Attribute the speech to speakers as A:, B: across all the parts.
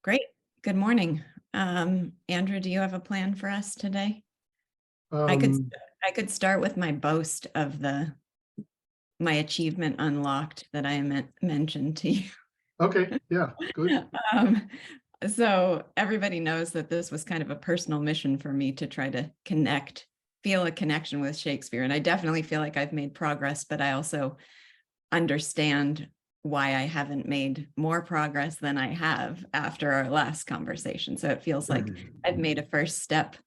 A: Great. Good morning. Andrew, do you have a plan for us today? I could start with my boast of my achievement unlocked that I mentioned to you.
B: Okay, yeah, good.
A: So everybody knows that this was kind of a personal mission for me to try to feel a connection with Shakespeare. And I definitely feel like I've made progress, but I also understand why I haven't made more progress than I have after our last conversation. So it feels like I've made a first step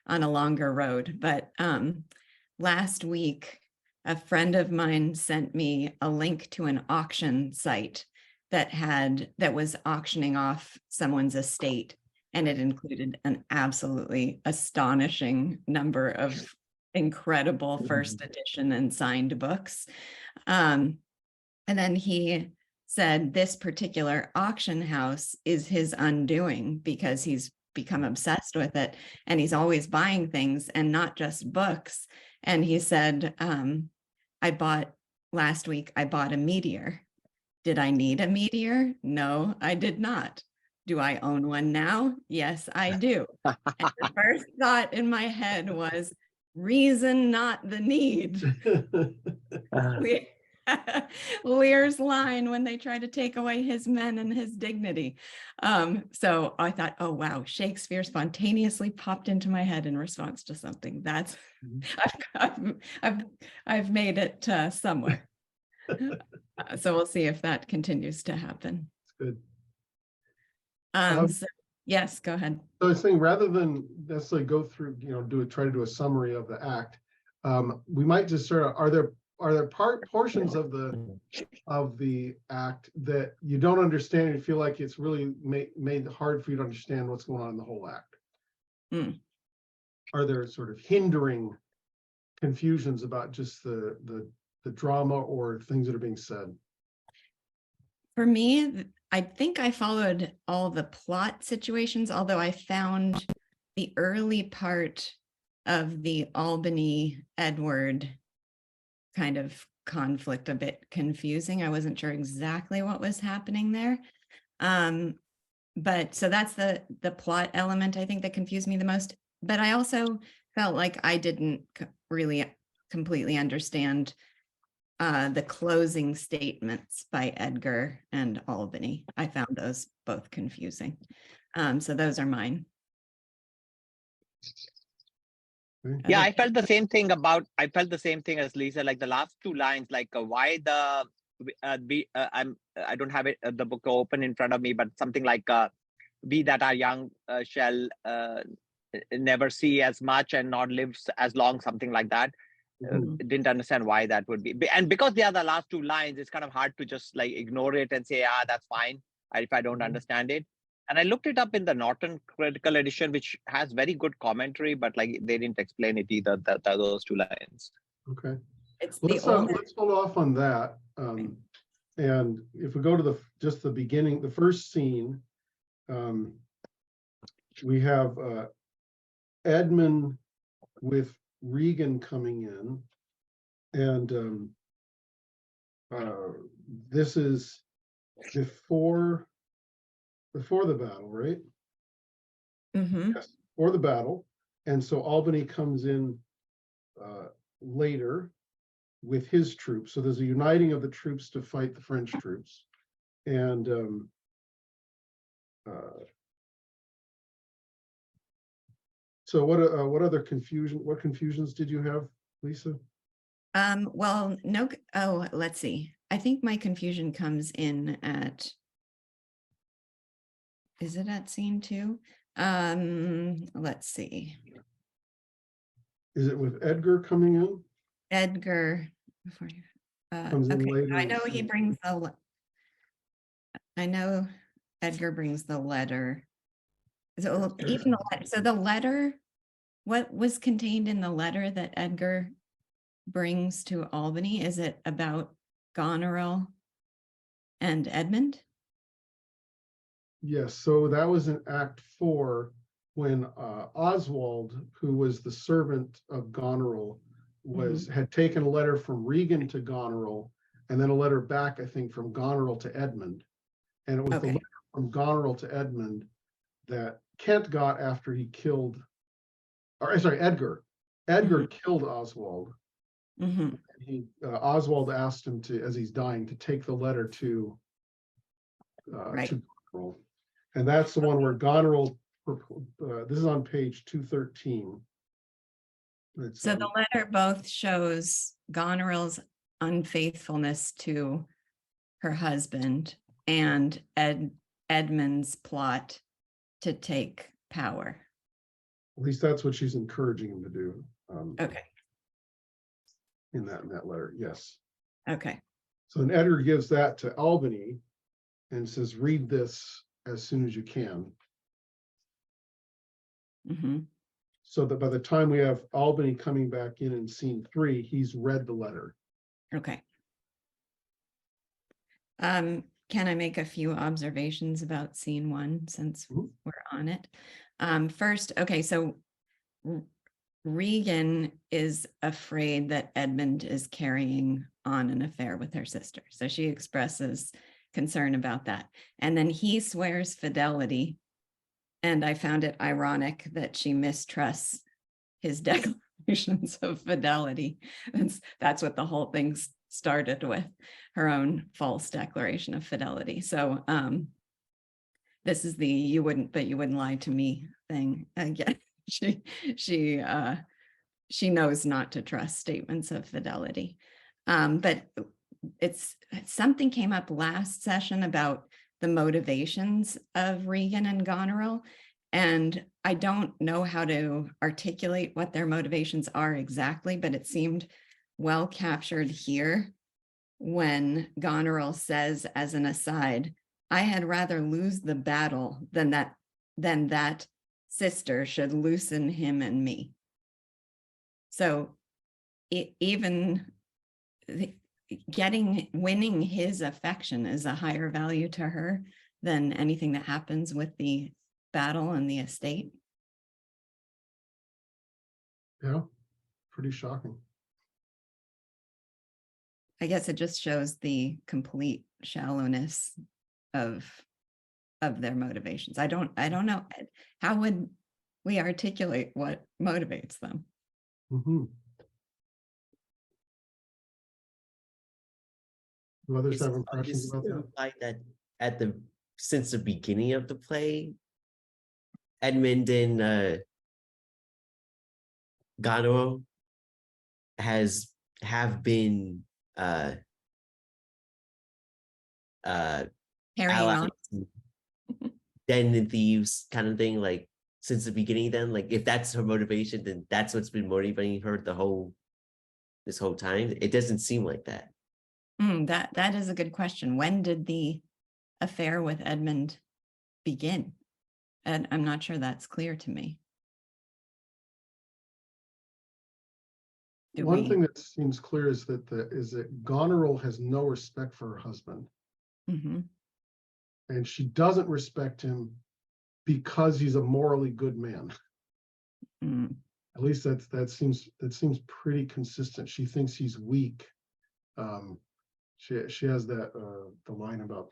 A: on a longer road. But last week, a friend of mine sent me a link to an auction site that was auctioning off someone's estate, and it included an absolutely astonishing number of incredible first edition and signed books. And then he said this particular auction house is his undoing because he's become obsessed with it and he's always buying things and not just books. And he said, last week, I bought a meteor. Did I need a meteor? No, I did not. Do I own one now? Yes, I do. And the first thought in my head was, reason, not the need. Lear's line when they try to take away his men and his dignity. So I thought, oh wow, Shakespeare spontaneously popped into my head in response to something. That's I've made it somewhere. So we'll see if that continues to happen.
B: Good.
A: So, yes, go ahead.
B: So I was saying, rather than necessarily go through, try to do a summary of the act, we might just sort of, are there portions of the act that you don't understand and feel like it's really made hard for you to understand what's going on in the whole act? Are there sort of hindering confusions about just the drama or things that are being said?
A: For me, I think I followed all the plot situations, although I found the early part of the Albany Edward kind of conflict a bit confusing. I wasn't sure exactly what was happening there. But so that's the plot element, I think, that confused me the most. But I also felt like I didn't really completely understand the closing statements by Edgar and Albany. I found those both confusing. So those are mine.
C: Yeah, I felt the same thing as Lisa, like the last two lines, like why I don't have the book open in front of me, but something like we that are young shall never see as much and not live as long, something like that. Didn't understand why that would be. And because they are the last two lines, it's kind of hard to just like ignore it and say, that's fine if I don't understand it. And I looked it up in the Norton Critical Edition, which has very good commentary, but like they didn't explain it either, those two lines.
B: Okay. Let's hold off on that. And if we go to just the beginning, the first scene, we have Edmund with Regan coming in, and this is before the battle, right? Yes, before the battle. And so Albany comes in later with his troops. So there's a uniting of the troops to fight the French troops. And so what other confusions did you have, Lisa?
A: Well, no. Oh, let's see. I think my confusion comes in at, is it at scene 2? Let's see.
B: Is it with Edgar coming in?
A: Edgar,
B: comes in later.
A: I know he brings I know Edgar brings the letter. So even the letter, what was contained in the letter that Edgar brings to Albany? Is it about Goneril and Edmund?
B: Yes, so that was in Act 4 when Oswald, who was the servant of Goneril, had taken a letter from Regan to Goneril, and then a letter back, I think, from Goneril to Edmund. And it was the letter from Goneril to Edmund that Kent got after he killed, or sorry, Edgar. Edgar killed Oswald.
A: Mm-hmm.
B: Oswald asked him to, as he's dying, to take the letter to
A: Right.
B: Goneril. And that's the one where Goneril, this is on page 213.
A: So the letter both shows Goneril's unfaithfulness to her husband and Edmund's plot to take power.
B: At least that's what she's encouraging him to do.
A: Okay.
B: In that letter, yes.
A: Okay.
B: So then Edgar gives that to Albany and says, read this as soon as you can.
A: Mm-hmm.
B: So that by the time we have Albany coming back in scene 3, he's read the letter.
A: Okay. Can I make a few observations about scene 1 since we're on it? First, okay, so Regan is afraid that Edmund is carrying on an affair with her sister. So she expresses concern about that. And then he swears fidelity. And I found it ironic that she mistrusts his declarations of fidelity. That's what the whole thing started with, her own false declaration of fidelity. So this is the you wouldn't lie to me thing again. She knows not to trust statements of fidelity. But something came up last session about the motivations of Regan and Goneril, and I don't know how to articulate what their motivations are exactly, but it seemed well captured here when Goneril says, as an aside, I had rather lose the battle than that sister should loosen him and me. So even winning his affection is a higher value to her than anything that happens with the battle and the estate.
B: Yeah, pretty shocking.
A: I guess it just shows the complete shallowness of their motivations. I don't know. How would we articulate what motivates them?
B: Mm-hmm. Do others have impressions about that?
D: Like that since the beginning of the play, Edmund and Goneril have been
A: Carrying on.
D: Den and thieves kind of thing, like since the beginning. Then, like, if that's her motivation, then that's what's been motivating her this whole time. It doesn't seem like that.
A: That is a good question. When did the affair with Edmund begin? And I'm not sure that's clear to me.
B: One thing that seems clear is that Goneril has no respect for her husband.
A: Mm-hmm.
B: And she doesn't respect him because he's a morally good man.
A: Mm.
B: At least that seems pretty consistent. She thinks he's weak. She has that the line about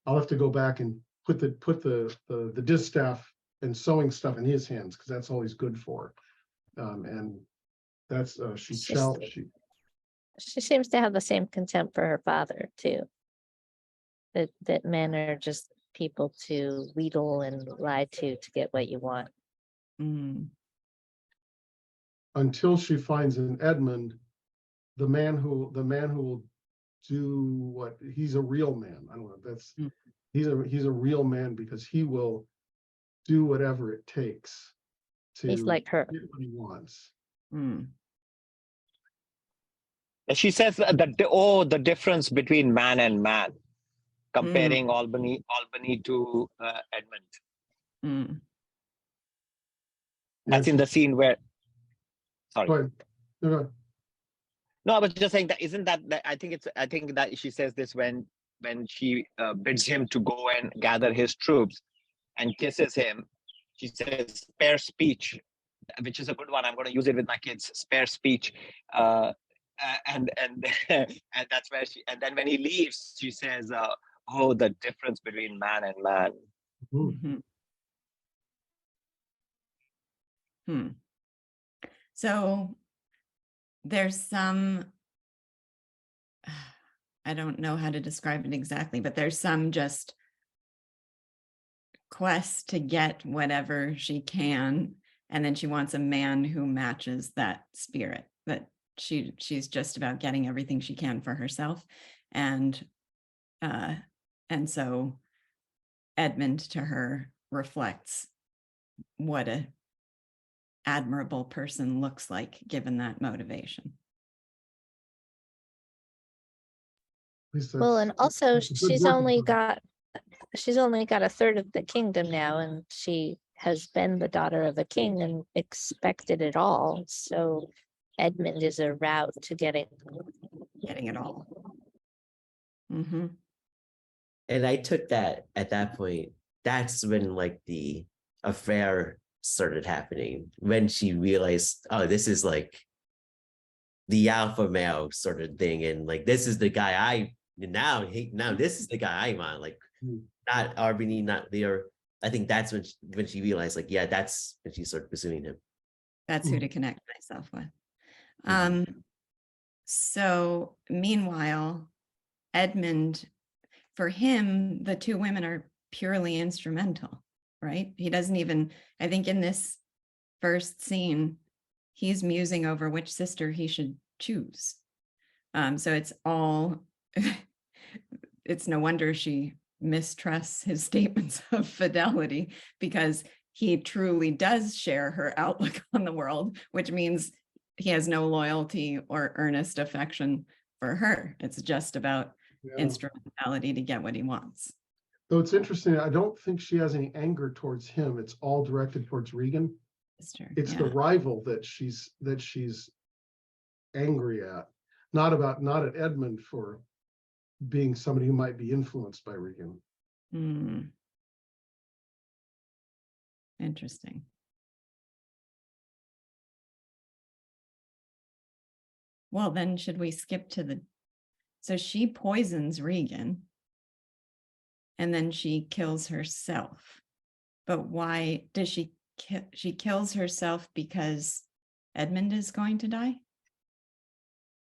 B: I'll have to go back and put the distaff and sewing stuff in his hands because that's all he's good for. And that's she
E: seems to have the same contempt for her father too. That men are just people to wheedle and lie to get what you want.
A: Mm.
B: Until she finds in Edmund the man who will do what he's a real man. I don't know. He's a real man because he will do whatever it takes to
E: He's like her.
B: get what he wants.
A: Mm.
C: She says that the difference between man and man, comparing Albany to Edmund.
A: Mm.
C: That's in the scene where. Sorry.
B: Go ahead. No.
C: No, I was just saying that isn't that I think that she says this when she bids him to go and gather his troops and kisses him. She says spare speech, which is a good one. I'm going to use it with my kids. Spare speech, and and that's where and then when he leaves, she says Oh, the difference between man and man.
B: Mhm.
A: Hmm. So there's some, I don't know how to describe it exactly, but there's some just quest to get whatever she can, and then she wants a man who matches that spirit, that she's just about getting everything she can for herself. And so Edmund to her reflects what a admirable person looks like given that motivation.
B: At least
E: Well,
B: that's-
E: and also
B: that's a good
E: she's
B: working
E: only
B: title.
E: got a third of the kingdom now, and she has been the daughter of a king and expected it all. So Edmund is a route to getting
A: Getting it all. Mm-hmm.
D: And I took that at that point, that's when like the affair started happening, when she realized, oh, this is like the alpha male sort of thing. And like, this is the guy now this is the guy I want, like not Arbany, not Lear. I think that's when she realized, like, yeah, that's when she started pursuing him.
A: That's who to connect myself with.
D: Mhm.
A: So meanwhile, Edmund, for him, the two women are purely instrumental, right? He doesn't even, I think in this first scene, he's musing over which sister he should choose. So it's all, it's no wonder she mistrusts his statements of fidelity, because he truly does share her outlook on the world, which means he has no loyalty or earnest affection for her. It's just about instrumentality to get what he wants.
B: Though it's interesting, I don't think she has any anger towards him. It's all directed towards Regan.
A: Sister,
B: It's
A: yeah.
B: the rival that she's angry at, not at Edmund for being somebody who might be influenced by Regan.
A: Interesting. Well, then should we skip to the, so she poisons Regan and then she kills herself. But why does she kills herself because Edmund is going to die?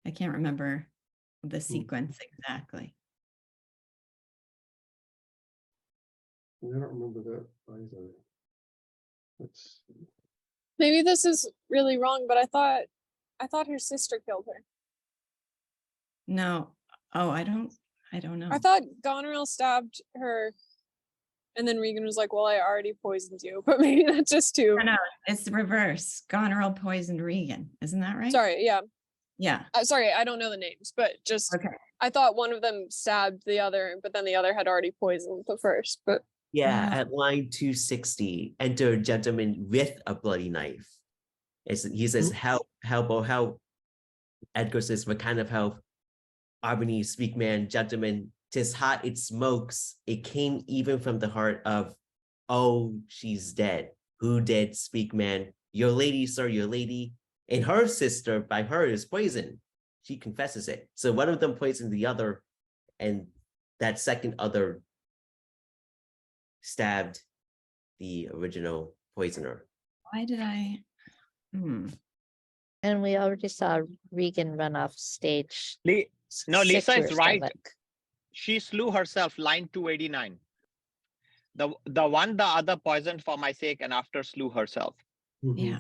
A: I can't remember the sequence exactly.
B: I don't remember that either. Let's see.
F: Maybe this is really wrong, but I thought her sister killed her.
A: No. Oh, I don't know.
F: I thought Goneril stabbed her, and then Regan was like, well, I already poisoned you, but maybe that's just too.
A: No, it's the reverse. Goneril poisoned Regan. Isn't that right?
F: Sorry, yeah.
A: Yeah.
F: Sorry, I don't know the names, but just
A: Okay.
F: I thought one of them stabbed the other, but then the other had already poisoned the first. But
D: Yeah, at line 260, enter a gentleman with a bloody knife. He says, help, help, oh, help. Edgar says, what kind of help? Arbany, speak man, gentlemen, 'tis hot, it smokes. It came even from the heart of, oh, she's dead. Who dead, speak man? Your lady, sir, your lady. And her sister, by her, is poisoned. She confesses it. So one of them poisoned the other, and that second other stabbed the original poisoner.
A: Why did I?
E: And we already saw Regan run off stage.
C: No,
E: sick
C: Lisa
E: to
C: is
E: her
C: right.
E: stomach.
C: She slew herself, line 289. The one the other poisoned for my sake and after slew herself.
A: Yeah.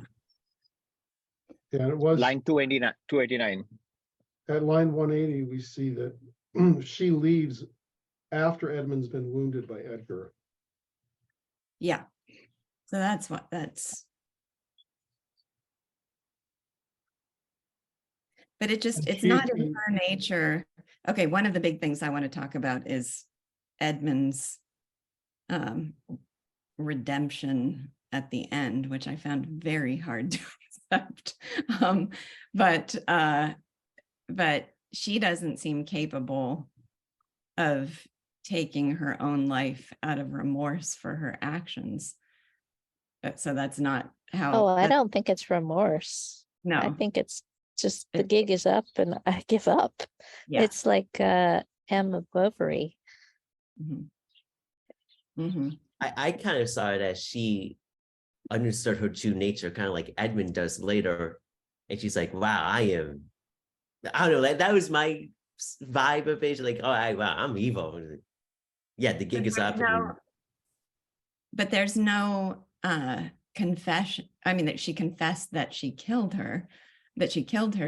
B: Yeah, it was
C: Line 289.
B: at line 180, we see that she leaves after Edmund's been wounded by Edgar.
A: Yeah. So that's. But it's not in her nature. Okay, one of the big things I want to talk about is Edmund's redemption at the end, which I found very hard to accept. But she doesn't seem capable of taking her own life out of remorse for her actions. So that's not how.
E: Oh, I don't think it's remorse.
A: No,
E: I think it's just the gig is up and I give up.
A: Yeah.
E: It's like Emma Bovary.
A: Mhm. Mhm.
D: I kind of saw it as she understood her true nature, kind of like Edmund does later. And she's like, wow, I don't know, like that was my vibe of it. Like, wow, I'm evil. Yeah, the gig is up.
A: But there's no confession. I mean, that she confessed that she killed her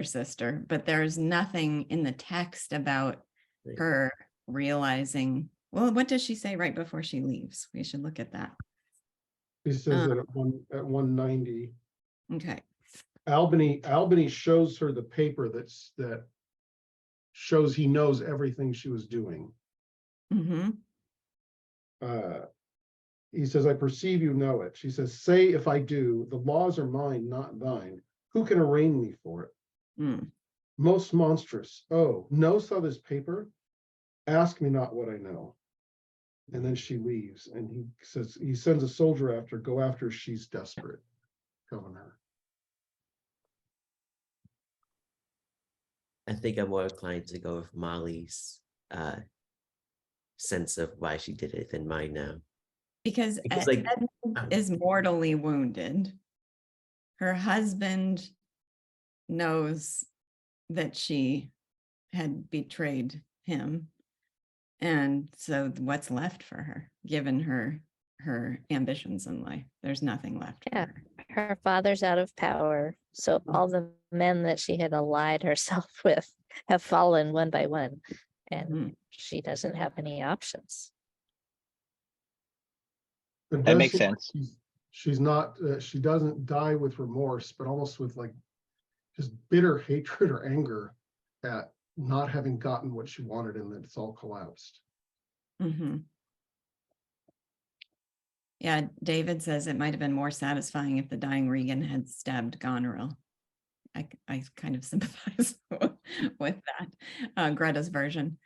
A: sister, but there's nothing in the text about
D: Right.
A: her realizing. Well, what does she say right before she leaves? We should look at that.
B: He says that at 190,
A: Okay.
B: Albany shows her the paper that shows he knows everything she was doing.
A: Mm-hmm.
B: He says, I perceive you know it. She says, say if I do, the laws are mine, not thine. Who can arraign me for it?
A: Mm.
B: Most monstrous. Oh, knowest thou this paper? Ask me not what I know. And then she leaves, and he says, he sends a soldier after, go after, she's desperate. Governor.
D: I think I'm more inclined to go with Molly's sense of why she did it than mine now.
A: Because
D: like
A: Edmund is mortally wounded. Her husband knows that she had betrayed him. And so what's left for her, given her ambitions in life? There's nothing left for
E: Yeah.
A: her.
E: Her father's out of power. So all the men that she had allied herself with have fallen one by one. And
A: Mhm.
E: she doesn't have any options.
B: It
C: That
B: does
C: makes
B: seem like
C: sense.
B: she's not, she doesn't die with remorse, but almost with like just bitter hatred or anger at not having gotten what she wanted and that it's all collapsed.
A: Mm-hmm. Yeah, David says it might have been more satisfying if the dying Regan had stabbed Goneril. I kind of sympathize with that. Greta's version.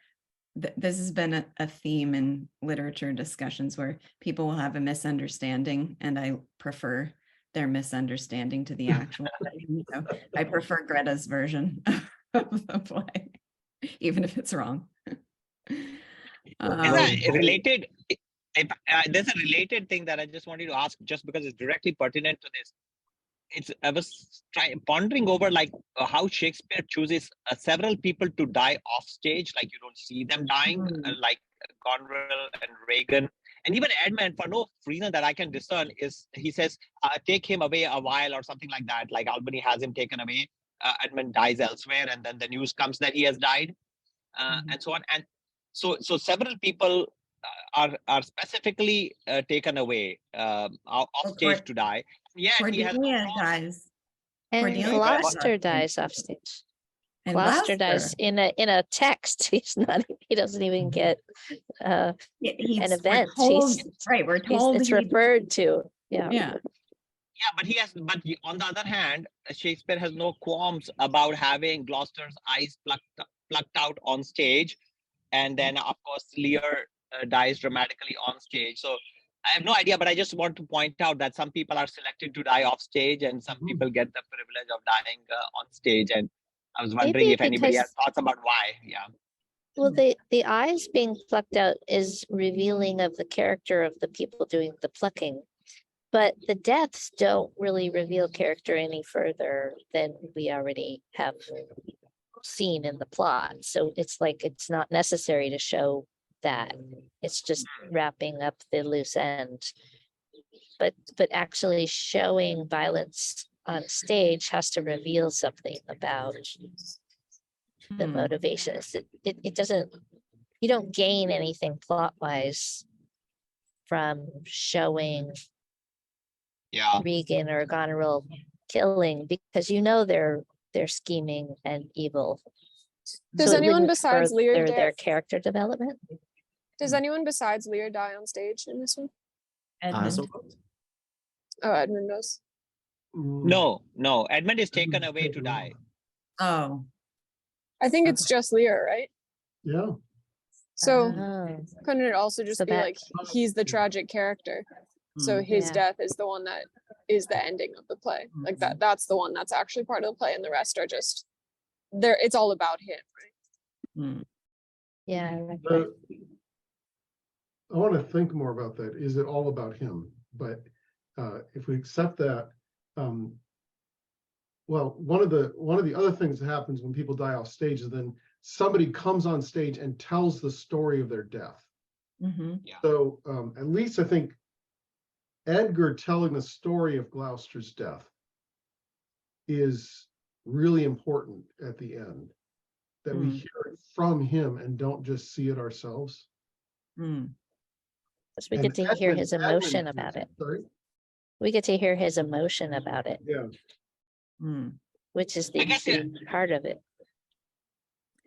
A: This has been a theme in literature discussions where people will have a misunderstanding, and I prefer their misunderstanding to the actual thing. So I prefer Greta's version of the play, even if it's wrong.
C: There's a related, there's a related thing that I just wanted to ask, just because it's directly pertinent to this. I was pondering over like how Shakespeare chooses several people to die off stage, like you don't see them dying, like Goneril and Regan, and even Edmund, for no reason that I can discern, is he says, take him away a while or something like that. Like Albany has him taken away, Edmund dies elsewhere, and then the news comes that he has died, and so on. And so several people are specifically taken away off stage to die. Yet he has no
A: Cordelia
C: problem.
A: dies.
E: And
A: Cordelia
E: Gloucester dies off stage.
A: And
E: Gloucester dies in a text. He doesn't even get an event.
A: We're told
E: it's referred to. Yeah.
A: Yeah.
C: Yeah, but on the other hand, Shakespeare has no qualms about having Gloucester's eyes plucked out on stage, and then of course Lear dies dramatically on stage. So I have no idea, but I just want to point out that some people are selected to die off stage, and some people get the privilege of dying on stage. And I was wondering if anybody has thoughts about why. Yeah.
E: Well, the eyes being plucked out is revealing of the character of the people doing the plucking. But the deaths don't really reveal character any further than we already have seen in the plot. So it's like it's not necessary to show that. It's just wrapping up the loose end. But actually showing violence on stage has to reveal something about the motivations. It doesn't, you don't gain anything plot-wise from showing Regan or Goneril killing, because you know they're scheming and evil.
F: Does anyone besides Lear
E: their character development?
F: Does anyone besides Lear die on stage in this one?
A: Edmund.
F: Oh, Edmund does.
C: No, Edmund is taken away to die.
A: Oh,
F: I think it's just Lear, right?
B: Yeah.
F: So couldn't it also just be like he's the tragic character? So his death is the one that is the ending of the play. Like that's the one that's actually part of the play, and the rest are just there. It's all about him, right?
E: Yeah.
B: want to think more about that. Is it all about him? But if we accept that, well, one of the other things that happens when people die off stage is then somebody comes on stage and tells the story of their death. So at least I think Edgar telling the story of Gloucester's death is really important at the end, that we hear it from him and don't just see it ourselves.
E: Because we get to hear his emotion about it.
B: Sorry?
E: We get to hear his emotion about it,
B: Yeah.
E: which is
C: I
E: the
C: guess,
E: key part of it.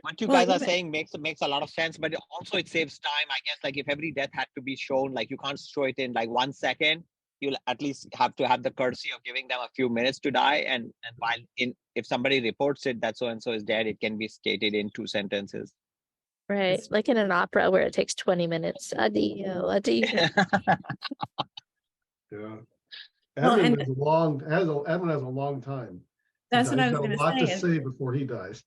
C: What you
A: Well,
C: guys are
A: even-
C: saying makes a lot of sense, but also it saves time. I guess like if every death had to be shown, like you can't show it in like 1 second. You'll at least have to have the courtesy of giving them a few minutes to die. And while if somebody reports it that so and so is dead, it can be stated in 2 sentences.
E: Right. Like in an opera where it takes 20 minutes. Addio, addio.
B: Yeah.
A: Well,
B: Edmund
A: and-
B: Edmund has a long time.
A: That's
B: He's
A: what I was
B: got
A: going
B: a
A: to
B: lot to
A: say.
B: say before he dies.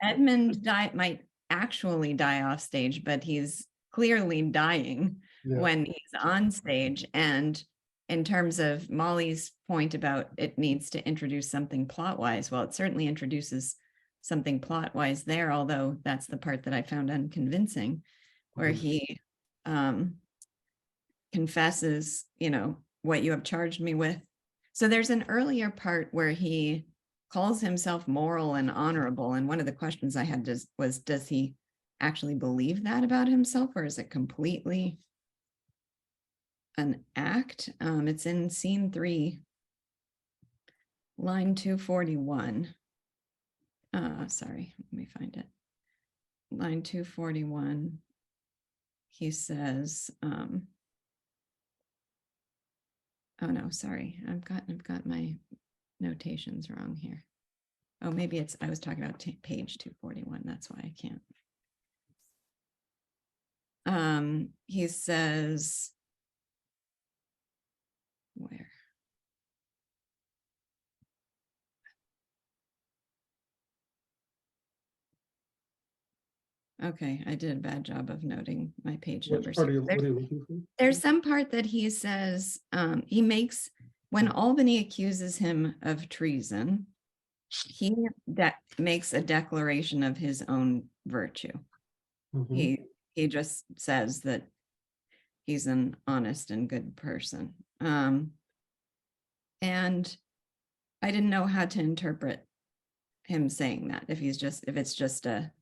A: Edmund might actually die off stage, but he's clearly dying
B: Yeah.
A: when he's on stage. And in terms of Molly's point about it needs to introduce something plot-wise, well, it certainly introduces something plot-wise there, although that's the part that I found unconvincing, where he confesses, what you have charged me with. So there's an earlier part where he calls himself moral and honorable. And one of the questions I had was, does he actually believe that about himself, or is it completely an act? It's in scene 3, line 241. Sorry, let me find it. Line 241. He says, oh no, sorry, I've got my notations wrong here. Oh, maybe I was talking about page 241. That's why I can't. He says, where? Okay, I did a bad job of noting my page
B: Which
A: numbers.
B: part are you looking for?
A: There's some part that he says, he makes, when Albany accuses him of treason, he makes a declaration of his own virtue.
B: Mhm.
A: He just says that he's an honest and good person. And I didn't know how to interpret him saying that, if it's just a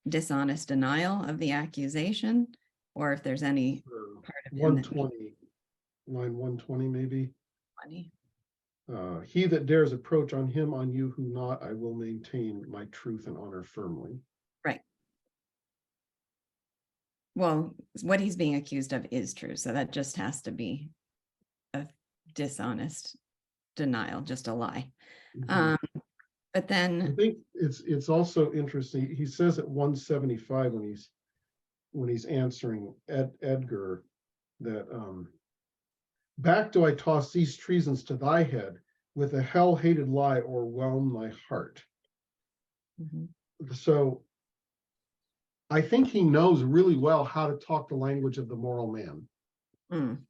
A: dishonest denial of the accusation, or if there's any part of him that
B: 120, line 120 maybe.
A: funny.
B: He that dares approach on him, on you who not, I will maintain my truth and honor firmly.
A: Right. Well, what he's being accused of is true, so that just has to be a dishonest denial, just a lie.
B: Mhm.
A: But
B: I
A: then,
B: think it's also interesting. He says at 175 when he's answering Edgar that back do I toss these treasons to thy head, with a hell-hated lie o'erwhelm thy heart.
A: Mhm.
B: So I think he knows really well how to talk the language of the moral man. And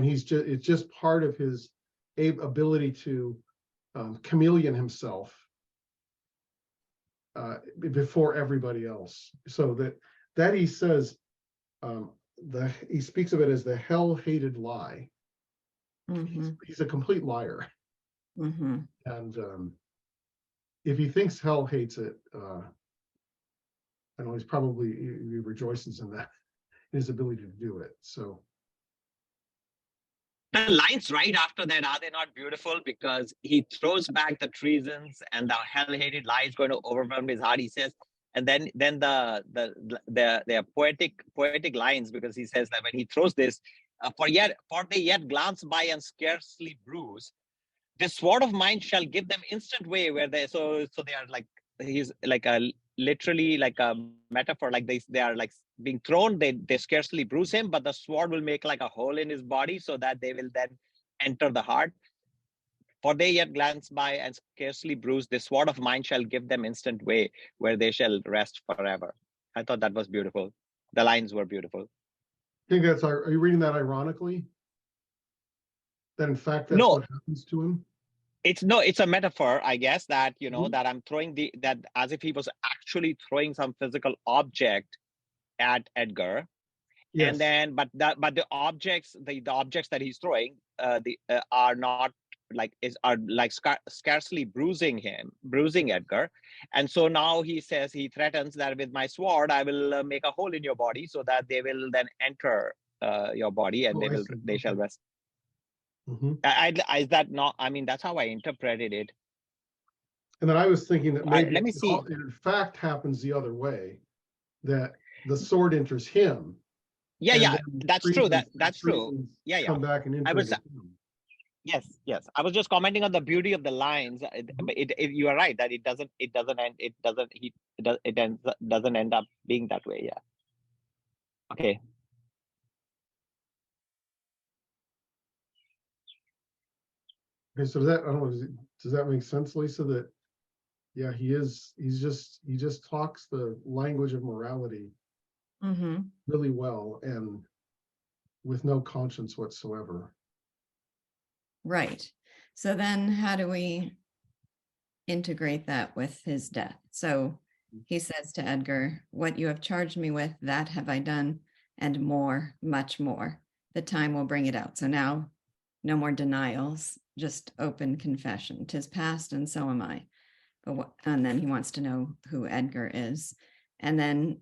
B: it's just part of his ability to chameleon himself before everybody else. So that he says, he speaks of it as the hell-hated lie. He's a complete liar. And if he thinks hell hates it, I know he rejoices in that, his ability to do it. So
C: The lines right after that, are they not beautiful? Because he throws back the treasons and the hell-hated lie is going to overwhelm his heart, he says. And then the poetic lines, because he says that when he throws this, for they yet glance by and scarcely bruise, this sword of mine shall give them instant way, where they so they are like, he's like a literally like a metaphor, like they are like being thrown, they scarcely bruise him, but the sword will make like a hole in his body so that they will then enter the heart. For they yet glance by and scarcely bruise, this sword of mine shall give them instant way, where they shall rest forever. I thought that was beautiful. The lines were beautiful.
B: think that's, are you reading that ironically? That in fact, that's
C: No.
B: what happens to him?
C: It's a metaphor, I guess, that, you know,
B: Mhm.
C: that I'm throwing that as if he was actually throwing some physical object at Edgar.
B: Yes.
C: And then, but the objects, the objects that he's throwing, are not like scarcely bruising Edgar. And so now he says, he threatens that with my sword, I will make a hole in your body so that they will then enter your body and
B: Oh, I see.
C: they shall
B: Okay.
C: rest.
B: Mhm.
C: Is that not? I mean, that's how I interpreted it.
B: And then I was thinking that maybe
C: Let me
B: it
C: see.
B: in fact happens the other way, that the sword enters him.
C: Yeah,
B: and
C: yeah,
B: then
C: that's true.
B: reasons-
C: That's true.
B: reasons
C: Yeah, yeah.
B: Come back and
C: I
B: enter
C: was,
B: into him.
C: yes. I was just commenting on the beauty of the lines. You are right that it doesn't end up being that way. Yeah. Okay.
B: Okay, so that, I don't know, does that make sense, Lisa? That, yeah, he just talks the language of morality
A: Mhm.
B: really well and with no conscience whatsoever.
A: Right. So then how do we integrate that with his death? So he says to Edgar, what you have charged me with, that have I done, and more, much more. The time will bring it out. So now no more denials, just open confession. 'Tis past and so am I. But and then he wants to know who Edgar is. And then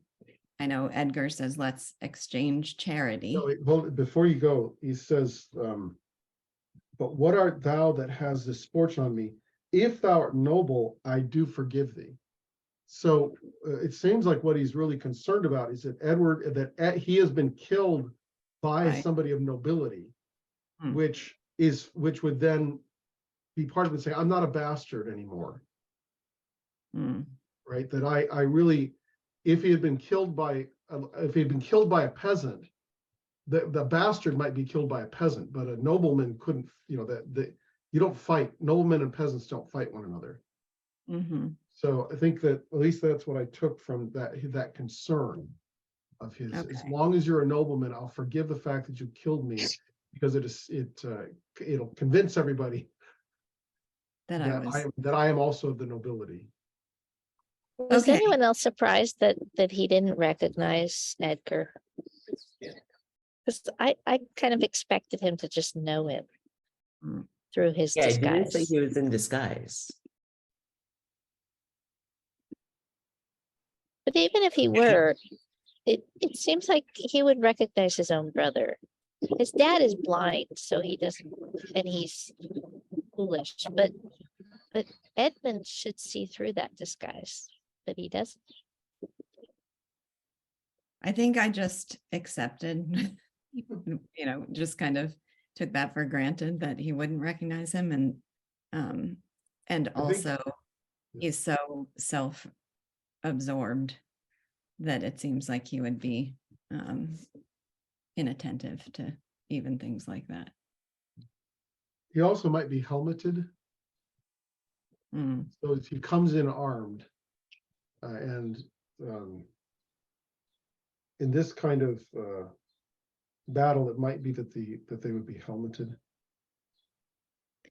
A: I know Edgar says, let's exchange charity.
B: No, wait, hold it. Before you go, he says, but what art thou that has this fortune on me? If thou art noble, I do forgive thee. So it seems like what he's really concerned about is that he has been killed by
A: Right.
B: somebody of nobility,
A: Hmm.
B: which would then be part of it saying, I'm not a bastard anymore.
A: Hmm.
B: Right? That I really, if he had been killed by a peasant, the bastard might be killed by a peasant, but a nobleman couldn't, that you don't fight, noblemen and peasants don't fight one another.
A: Mm-hmm.
B: So I think that at least that's what I took from that concern of his.
A: Okay.
B: As long as you're a nobleman, I'll forgive the fact that you killed me, because it'll convince everybody
A: That
B: I am also of the nobility.
E: Was
A: Okay.
E: anyone else surprised that he didn't recognize Edgar? Because I kind of expected him to just know him
A: Hmm.
E: through his
D: Yeah, I didn't say
E: disguise.
D: he was in disguise.
E: But even if he were, it seems like he would recognize his own brother. His dad is blind, so he doesn't, and he's foolish. But Edmund should see through that disguise, but he doesn't.
A: I think I just accepted, just kind of took that for granted that he wouldn't recognize him. And also he's so self-absorbed that it seems like he would be inattentive to even things like that.
B: He also might be helmeted.
A: Mm.
B: So if he comes in armed, and in this kind of battle, it might be that they would be helmeted.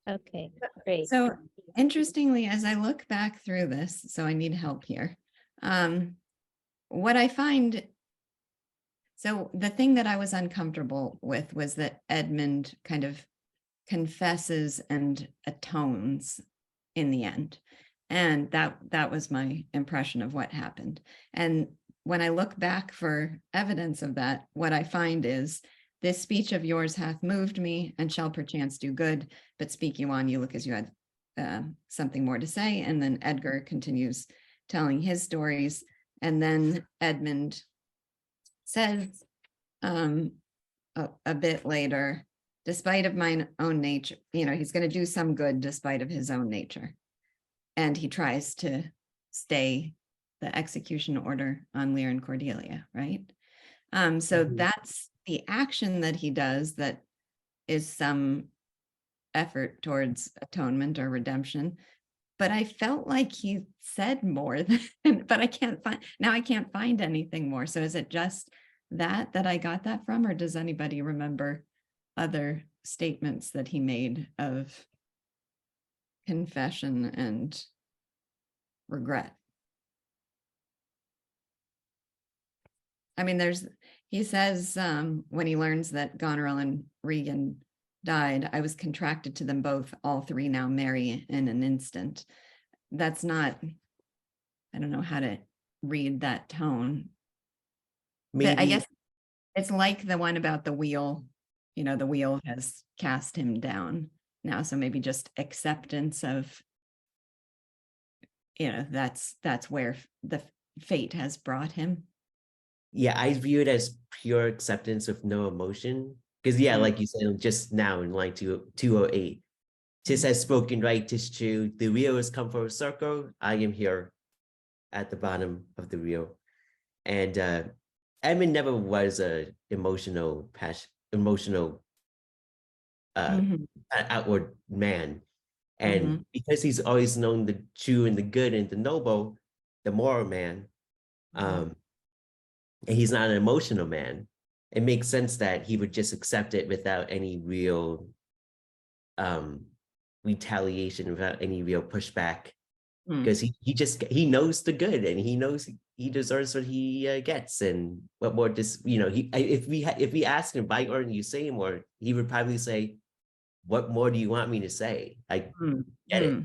E: Okay, great.
A: So interestingly, as I look back through this, so I need help here. What I find, so the thing that I was uncomfortable with was that Edmund kind of confesses and atones in the end. And that was my impression of what happened. And when I look back for evidence of that, what I find is, this speech of yours hath moved me and shall perchance do good, but speak you on, you look as you had something more to say. And then Edgar continues telling his stories. And then Edmund says a bit later, despite of mine own nature, he's going to do some good despite of his own nature. And he tries to stay the execution order on Lear and Cordelia, right? So that's the action that he does that is some effort towards atonement or redemption. But I felt like he said more than, but I can't find anything more. So is it just that I got that from, or does anybody remember other statements that he made of confession and regret? I mean, he says when he learns that Goneril and Regan died, I was contracted to them both, all three now marry in an instant. That's not, I don't know how to read that tone. But I guess it's like the one about the wheel, the wheel has cast him down now. So maybe just acceptance of, that's where the fate has brought him.
D: Yeah, I view it as pure acceptance with no emotion. Because yeah, like you said just now in line 208, "'Tis as spoken right, 'tis true. The wheel has come for a circle. I am here at the bottom of the wheel." And Edmund never was a emotional outward man. And because he's always known the true and the good and the noble, the moral man, and he's not an emotional man, it makes sense that he would just accept it without any real retaliation, without any real pushback, because he knows the good, and he knows he deserves what he gets. And what more does if we ask him, "Why aren't you saying more?" he would probably say, "What more do you want me to say? I get it."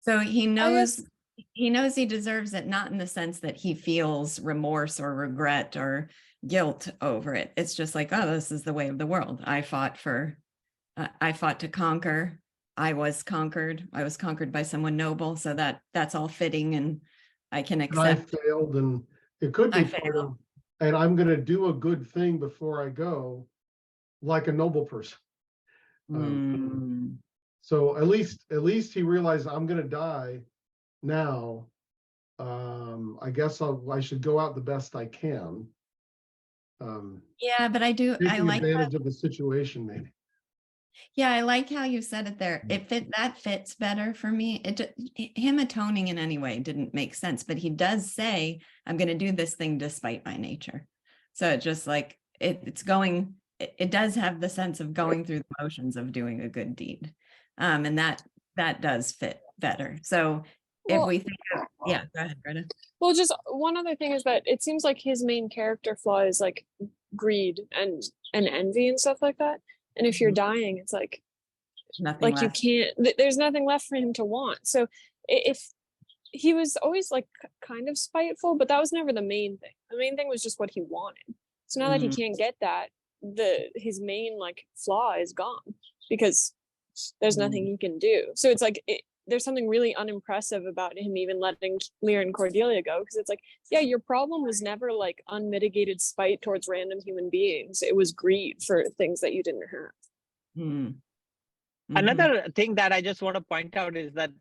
A: So he knows he deserves it, not in the sense that he feels remorse or regret or guilt over it. It's just like, oh, this is the way of the world. I fought to conquer. I was conquered by someone noble. So that's all fitting, and I can accept.
B: I failed, and it could be part of, and I'm going to do a good thing before I go, like a noble person. So at least he realized, I'm going to die now. I guess I should go out the best I can.
A: Yeah, but I like
B: advantage of the situation, maybe.
A: Yeah, I like how you said it there. That fits better for me. Him atoning in any way didn't make sense, but he does say, "I'm going to do this thing despite my nature." So it just like it does have the sense of going through the motions of doing a good deed, and that does fit better. So if we think of, yeah, go ahead, Greta.
F: Well, just one other thing is that it seems like his main character flaw is like greed and envy and stuff like that. And if you're dying, it's like
A: nothing left.
F: You can't, there's nothing left for him to want. So if he was always like kind of spiteful, but that was never the main thing. The main thing was just what he wanted. So now that he can't get that, his main like flaw is gone, because there's nothing he can do. So it's like, there's something really unimpressive about him even letting Lear and Cordelia go, because it's like, yeah, your problem was never like unmitigated spite towards random human beings. It was greed for things that you didn't have.
C: Another thing that I just want to point out is that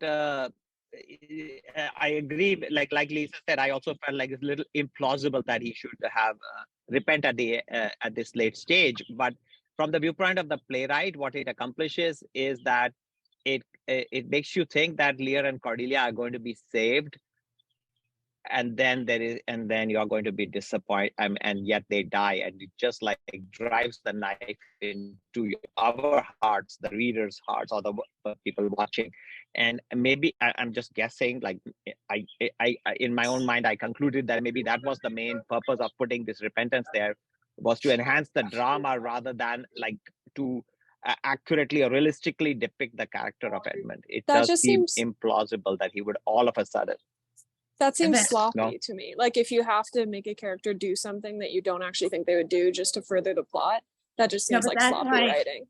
C: I agree, like Lisa said, I also felt like it's a little implausible that he should have repent at this late stage. But from the viewpoint of the playwright, what it accomplishes is that it makes you think that Lear and Cordelia are going to be saved, and then you're going to be disappointed, and yet they die, and it just like drives the knife into our hearts, the readers' hearts, or the people watching. And maybe I'm just guessing, like I in my own mind, I concluded that maybe that was the main purpose of putting this repentance there, was to enhance the drama rather than like to accurately or realistically depict the character of Edmund. It does seem implausible that he would all of a sudden.
F: That seems sloppy to me. Like if you have to make a character do something that you don't actually think they would do just to further the plot, that just seems like sloppy writing.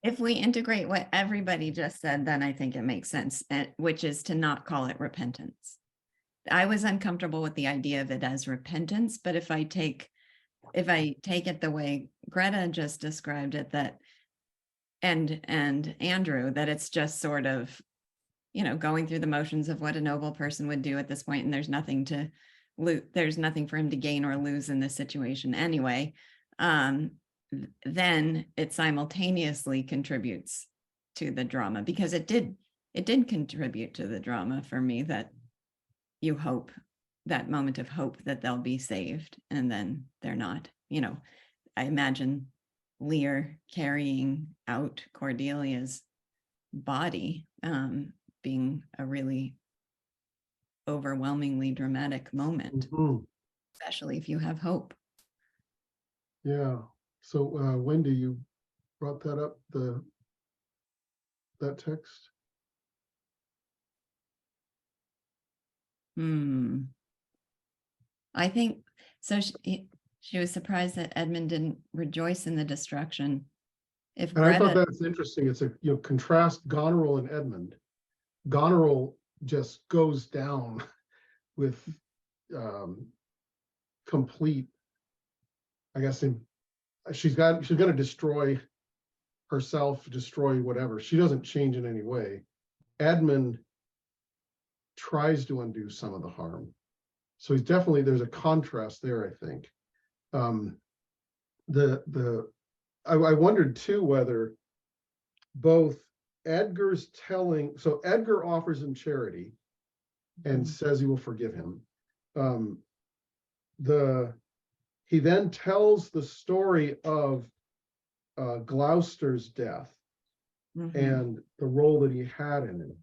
A: If we integrate what everybody just said, then I think it makes sense, which is to not call it repentance. I was uncomfortable with the idea of it as repentance, but if I take it the way Greta just described it, that and Andrew, that it's just sort of, going through the motions of what a noble person would do at this point, and there's nothing for him to gain or lose in this situation anyway, then it simultaneously contributes to the drama, because it did contribute to the drama for me, that you hope, that moment of hope that they'll be saved, and then they're not. you know, I imagine Lear carrying out Cordelia's body, being a really overwhelmingly dramatic moment, especially if you have hope.
B: Yeah. So Wendy, you brought that up, that text.
A: I think so. She was surprised that Edmund didn't rejoice in the destruction. If
B: And I thought
A: Greta,
B: that's interesting. It's a, you know, contrast Goneril and Edmund. Goneril just goes down with complete, I guess, she's going to destroy herself, destroy whatever. She doesn't change in any way. Edmund tries to undo some of the harm. So he's definitely, there's a contrast there, I think. I wondered too whether both Edgar's telling, so Edgar offers him charity and says he will forgive him. He then tells the story of Gloucester's death and the role that he had in it.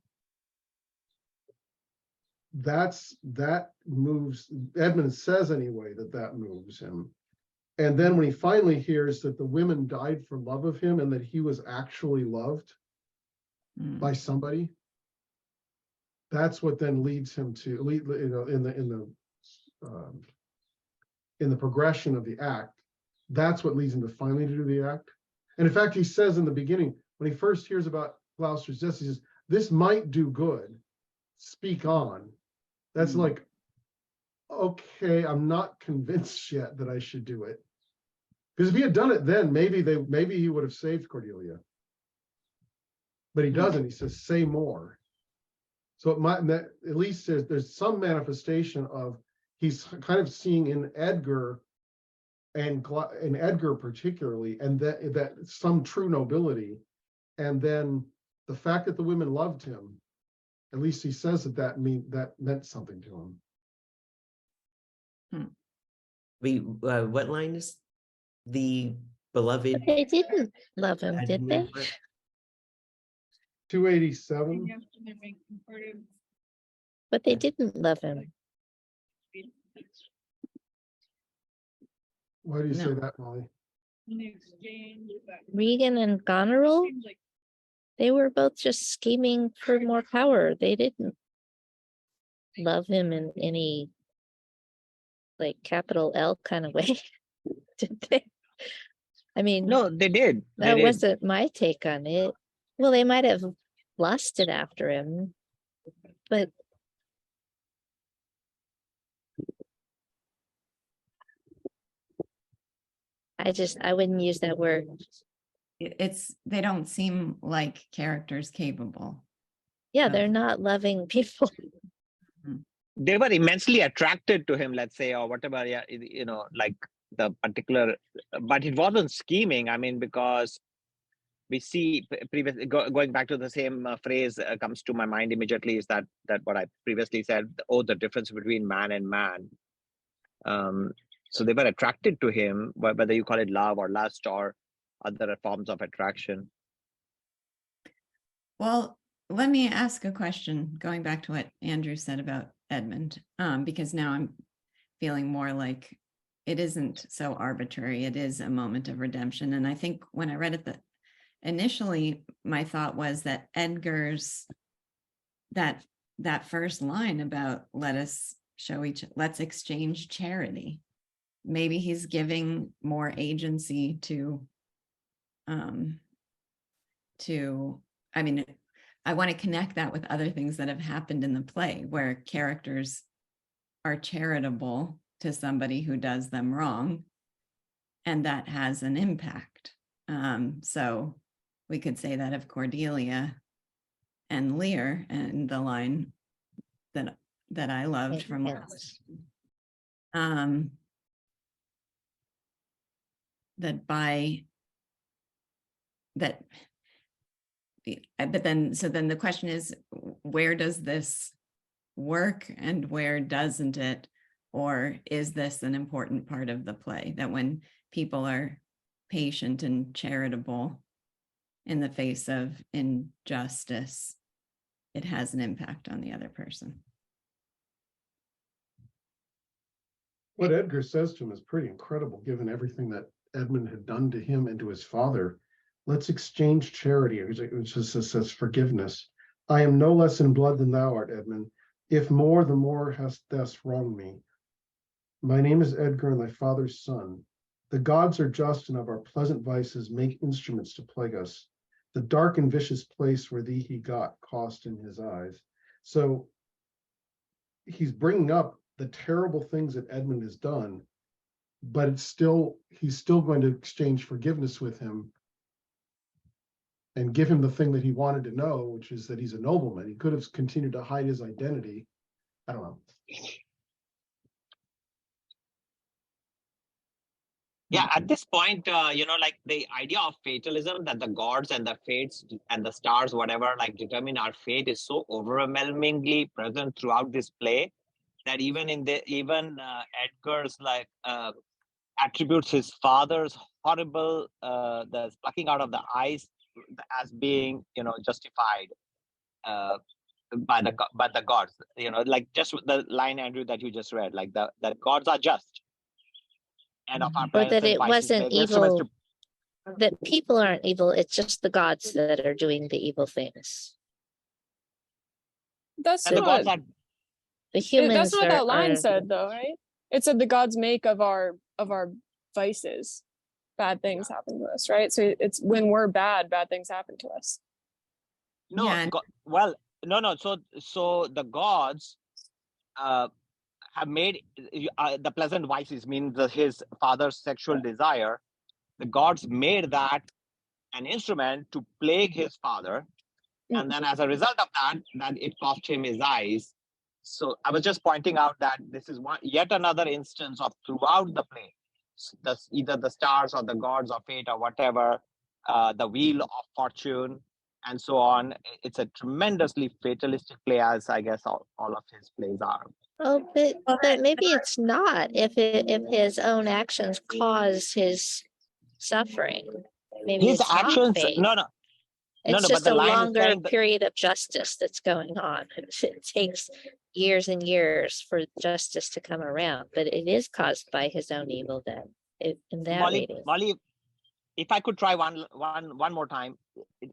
B: That moves, Edmund says anyway, that moves him. And then when he finally hears that the women died for love of him and that he was actually loved by somebody, that's what then leads him to, you know, in the progression of the act, that's what leads him to finally do the act. And in fact, he says in the beginning, when he first hears about Gloucester's death, he says, "This might do good, speak on." That's like, okay, I'm not convinced yet that I should do it. Because if he had done it then, maybe he would have saved Cordelia. But he doesn't. He says, "Say more." So it might, at least there's some manifestation of, he's kind of seeing in Edgar, and in Edgar particularly, and that some true nobility, and then the fact that the women loved him, at least he says that meant something to him.
D: What line is the beloved?
E: But they didn't love him, did they?
B: 287.
E: But they didn't love him.
B: Why do you say that, Molly?
E: Regan and Goneril, they were both just scheming for more power. They didn't love him in any like capital L kind of way, did they? I mean,
C: No, they did.
E: that wasn't my take on it. Well, they might have lusted after him, but I wouldn't use that word.
A: They don't seem like characters capable.
E: Yeah, they're not loving people.
C: They were immensely attracted to him, let's say, or whatever. Yeah, you know, like the particular, but it wasn't scheming. I mean, because we see going back to the same phrase comes to my mind immediately is that what I previously said. Oh, the difference between man and man. So they were attracted to him, whether you call it love or lust or other forms of attraction.
A: Well, let me ask a question, going back to what Andrew said about Edmund, because now I'm feeling more like it isn't so arbitrary. It is a moment of redemption. And I think when I read it, initially my thought was that Edgar's, that first line about let's exchange charity. Maybe he's giving more agency to, I mean, I want to connect that with other things that have happened in the play where characters are charitable to somebody who does them wrong, and that has an impact. So we could say that of Cordelia and Lear, and the line that I loved from last. But then the question is, where does this work and where doesn't it Or is this an important part of the play, that when people are patient and charitable in the face of injustice, it has an impact on the other person?
B: What Edgar says to him is pretty incredible, given everything that Edmund had done to him and to his father. Let's exchange charity, which says forgiveness. I am no less in blood than thou art, Edmund. If more, the more hast thou wronged me. My name is Edgar, and thy father's son. The gods are just, and of our pleasant vices make instruments to plague us. The dark and vicious place where thee he got cost in his eyes. So he's bringing up the terrible things that Edmund has done, but he's still going to exchange forgiveness with him and give him the thing that he wanted to know, which is that he's a nobleman. He could have continued to hide his identity. I don't know.
C: Yeah, at this point, like the idea of fatalism, that the gods and the fates and the stars, whatever, like determine our fate, is so overwhelmingly present throughout this play that even Edgar's attributes his father's horrible the plucking out of the eyes as being justified by the gods. Like just the line, Andrew, that you just read, like the gods are just. And of our
E: Or that it wasn't evil, that people aren't evil, it's just the gods that are doing the evil things.
F: That's
C: and the gods
F: not
C: are,
E: The humans
F: that's not what that line
E: are
F: said, though, right? It said the gods make of our vices, bad things happen to us, right? So it's when we're bad things happen to us.
C: no.
A: Yeah.
C: Well, no. So the gods have made the pleasant vices, means his father's sexual desire. The gods made that an instrument to plague his father, and then as a result of that it cost him his eyes. So I was just pointing out that this is yet another instance of throughout the play, either the stars or the gods of fate or whatever, the wheel of fortune and so on. It's a tremendously fatalistic play, as I guess all of his plays are.
E: Oh, but maybe it's not if his own actions cause his suffering. Maybe
C: His
E: it's
C: actions,
E: not fate.
C: no,
E: It's
C: but
E: just
C: the
E: a
C: line is
E: longer
C: saying that,
E: period of justice that's going on. It takes years and years for justice to come around, but it is caused by his own evil then. In that reading.
C: Molly, if I could try one more time,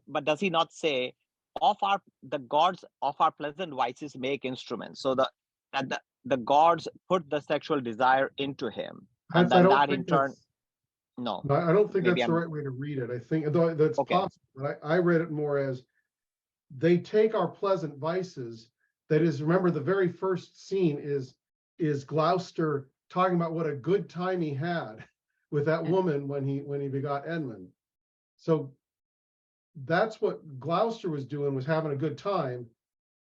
C: but does he not say, the gods of our pleasant vices make instruments? So the gods put the sexual desire into him, and then that in turn. No,
B: I don't think
C: maybe
B: that's the right way to read it. I think though that's possible, but I read it more as they take our pleasant vices. That is, remember the very first scene is Gloucester talking about what a good time he had with that woman when he begot Edmund. So that's what Gloucester was doing, was having a good time.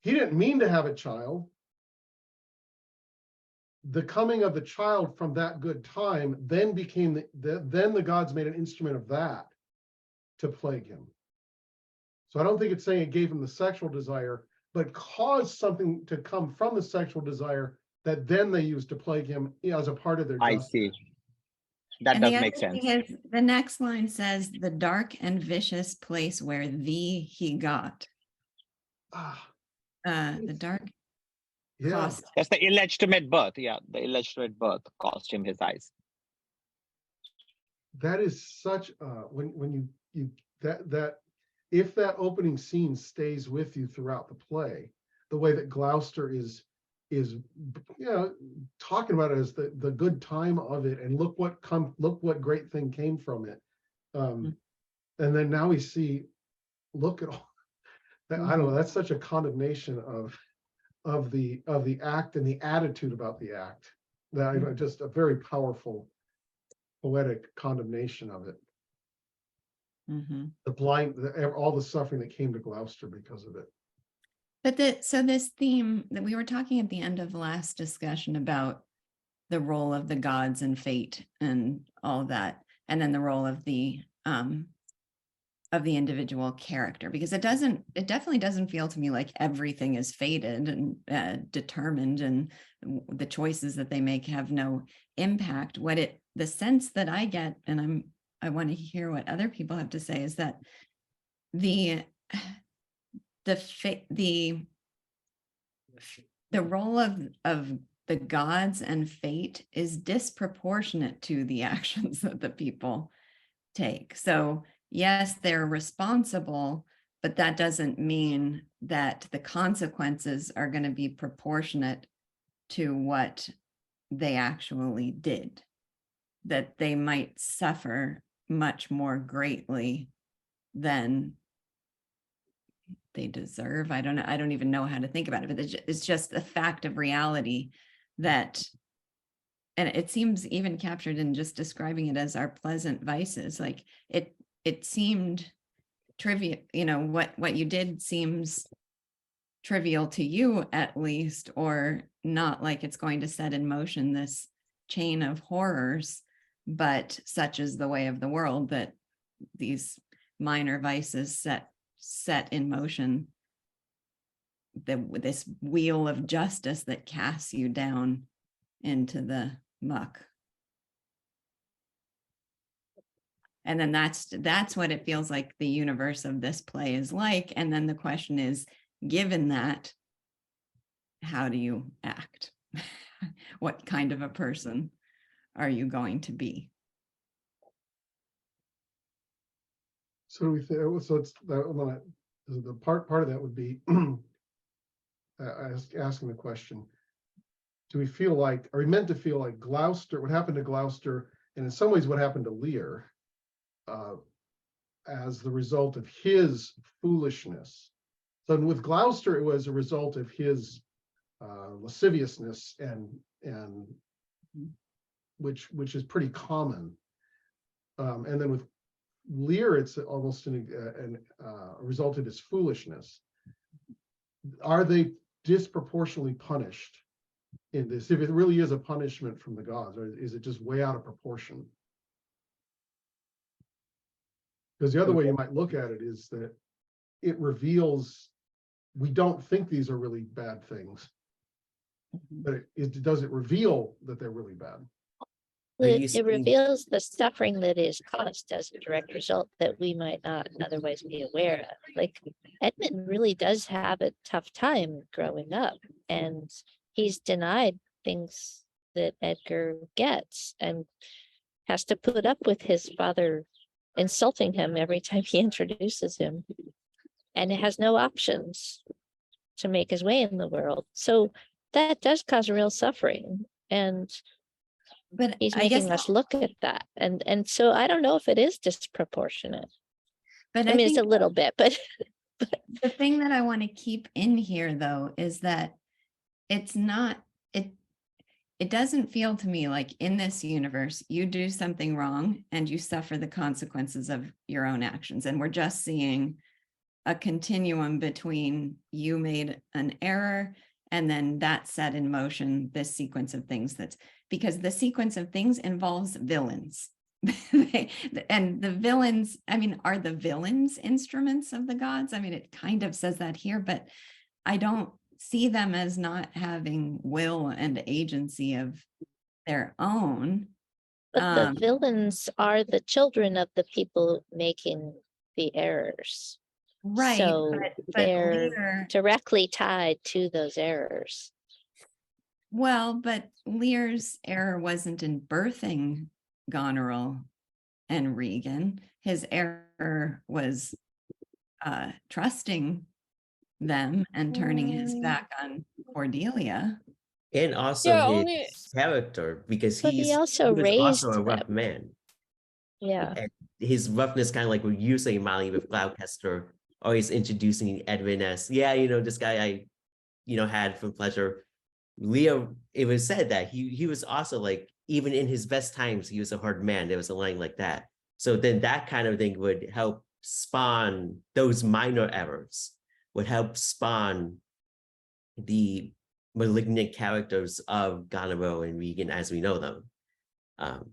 B: He didn't mean to have a child. The coming of the child from that good time then became then the gods made an instrument of that to plague him. So I don't think it's saying it gave him the sexual desire, but caused something to come from the sexual desire that then they used to plague him as a part of their justice.
C: I see. That does make sense.
A: The next line says, the dark and vicious place where thee he got. The dark.
B: Yeah,
C: That's the illegitimate birth. Yeah, the illegitimate birth cost him his eyes.
B: that is such when you that if that opening scene stays with you throughout the play, the way that Gloucester is talking about it as the good time of it, and look what great thing came from it, and then now we see, look at all that. I don't know, that's such a condemnation of the act and the attitude about the act, that just a very powerful poetic condemnation of it. All the suffering that came to Gloucester because of it.
A: But so this theme that we were talking at the end of the last discussion about the role of the gods and fate and all that, and then the role of the of the individual character, because it definitely doesn't feel to me like everything is fated and determined, and the choices that they make have no impact. The sense that I get, and I want to hear what other people have to say, is that the role of the gods and fate is disproportionate to the actions that the people take. So yes, they're responsible, but that doesn't mean that the consequences are going to be proportionate to what they actually did, that they might suffer much more greatly than they deserve. I don't know. I don't even know how to think about it, but it's just a fact of reality that, and it seems even captured in just describing it as our pleasant vices. Like it seemed trivial, what you did seems trivial to you at least, or not like it's going to set in motion this chain of horrors, but such is the way of the world that these minor vices set in motion this wheel of justice that casts you down into the muck. And then that's what it feels like the universe of this play is like. And then the question is, given that, how do you act? What kind of a person are you going to be?
B: So we think, so it's the part of that would be asking the question: do we feel like, are we meant to feel like Gloucester? What happened to Gloucester, and in some ways, what happened to Lear, as the result of his foolishness? So with Gloucester, it was a result of his lasciviousness and which is pretty common. And then with Lear, it's almost a result of his foolishness. Are they disproportionately punished in this? If it really is a punishment from the gods, or is it just way out of proportion? Because the other way you might look at it is that it reveals, we don't think these are really bad things, but does it reveal that they're really bad?
E: It reveals the suffering that is caused as a direct result that we might not otherwise be aware of. Like Edmund really does have a tough time growing up, and he's denied things that Edgar gets and has to put up with his father insulting him every time he introduces him, and has no options to make his way in the world. So that does cause real suffering, but he's making us look at that. And so I don't know if it is disproportionate. But I mean, it's a little bit, but
A: the thing that I want to keep in here though is that it's not, it doesn't feel to me like in this universe, you do something wrong and you suffer the consequences of your own actions. And we're just seeing a continuum between you made an error and then that set in motion this sequence of things, because the sequence of things involves villains. And the villains, I mean, are the villains instruments of the gods? I mean, it kind of says that here, but I don't see them as not having will and agency of their own.
E: But the villains are the children of the people making the errors.
A: Right.
E: So
A: but
E: they're
A: Lear,
E: directly tied to those errors.
A: well, but Lear's error wasn't in birthing Goneril and Regan. His error was trusting them and turning his back on Cordelia.
D: And also his character, because he was also a rough man.
E: Yeah.
D: And his roughness, kind of like what you say, Molly, with Gloucester, always introducing Edwin as, this guy I, had for pleasure. Leo, it was said that he was also like, even in his best times, he was a hard man. There was a line like that. So then that kind of thing would help spawn those minor errors, would help spawn the malignant characters of Goneril and Regan as we know them.
F: And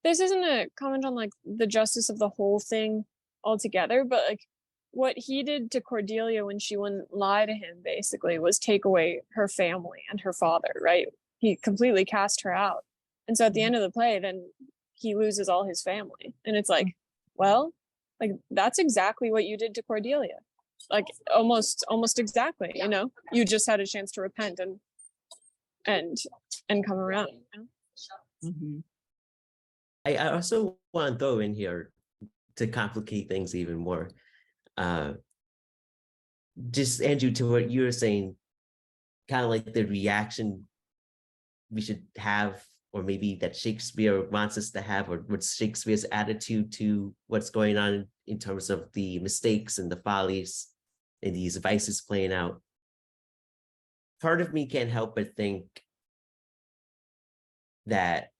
F: this isn't a comment on like the justice of the whole thing altogether, but like what he did to Cordelia when she wouldn't lie to him basically was take away her family and her father, right? He completely cast her out. And so at the end of the play, then he loses all his family. And it's like, well, like that's exactly what you did to Cordelia. Like almost exactly, you know, you just had a chance to repent and come around. You know?
A: Mhm.
D: I also want to throw in here to complicate things even more. Just Andrew, to what you were saying, kind of like the reaction we should have, or maybe that Shakespeare wants us to have, or what's Shakespeare's attitude to what's going on in terms of the mistakes and the follies and these vices playing out. Part of me can't help but think that,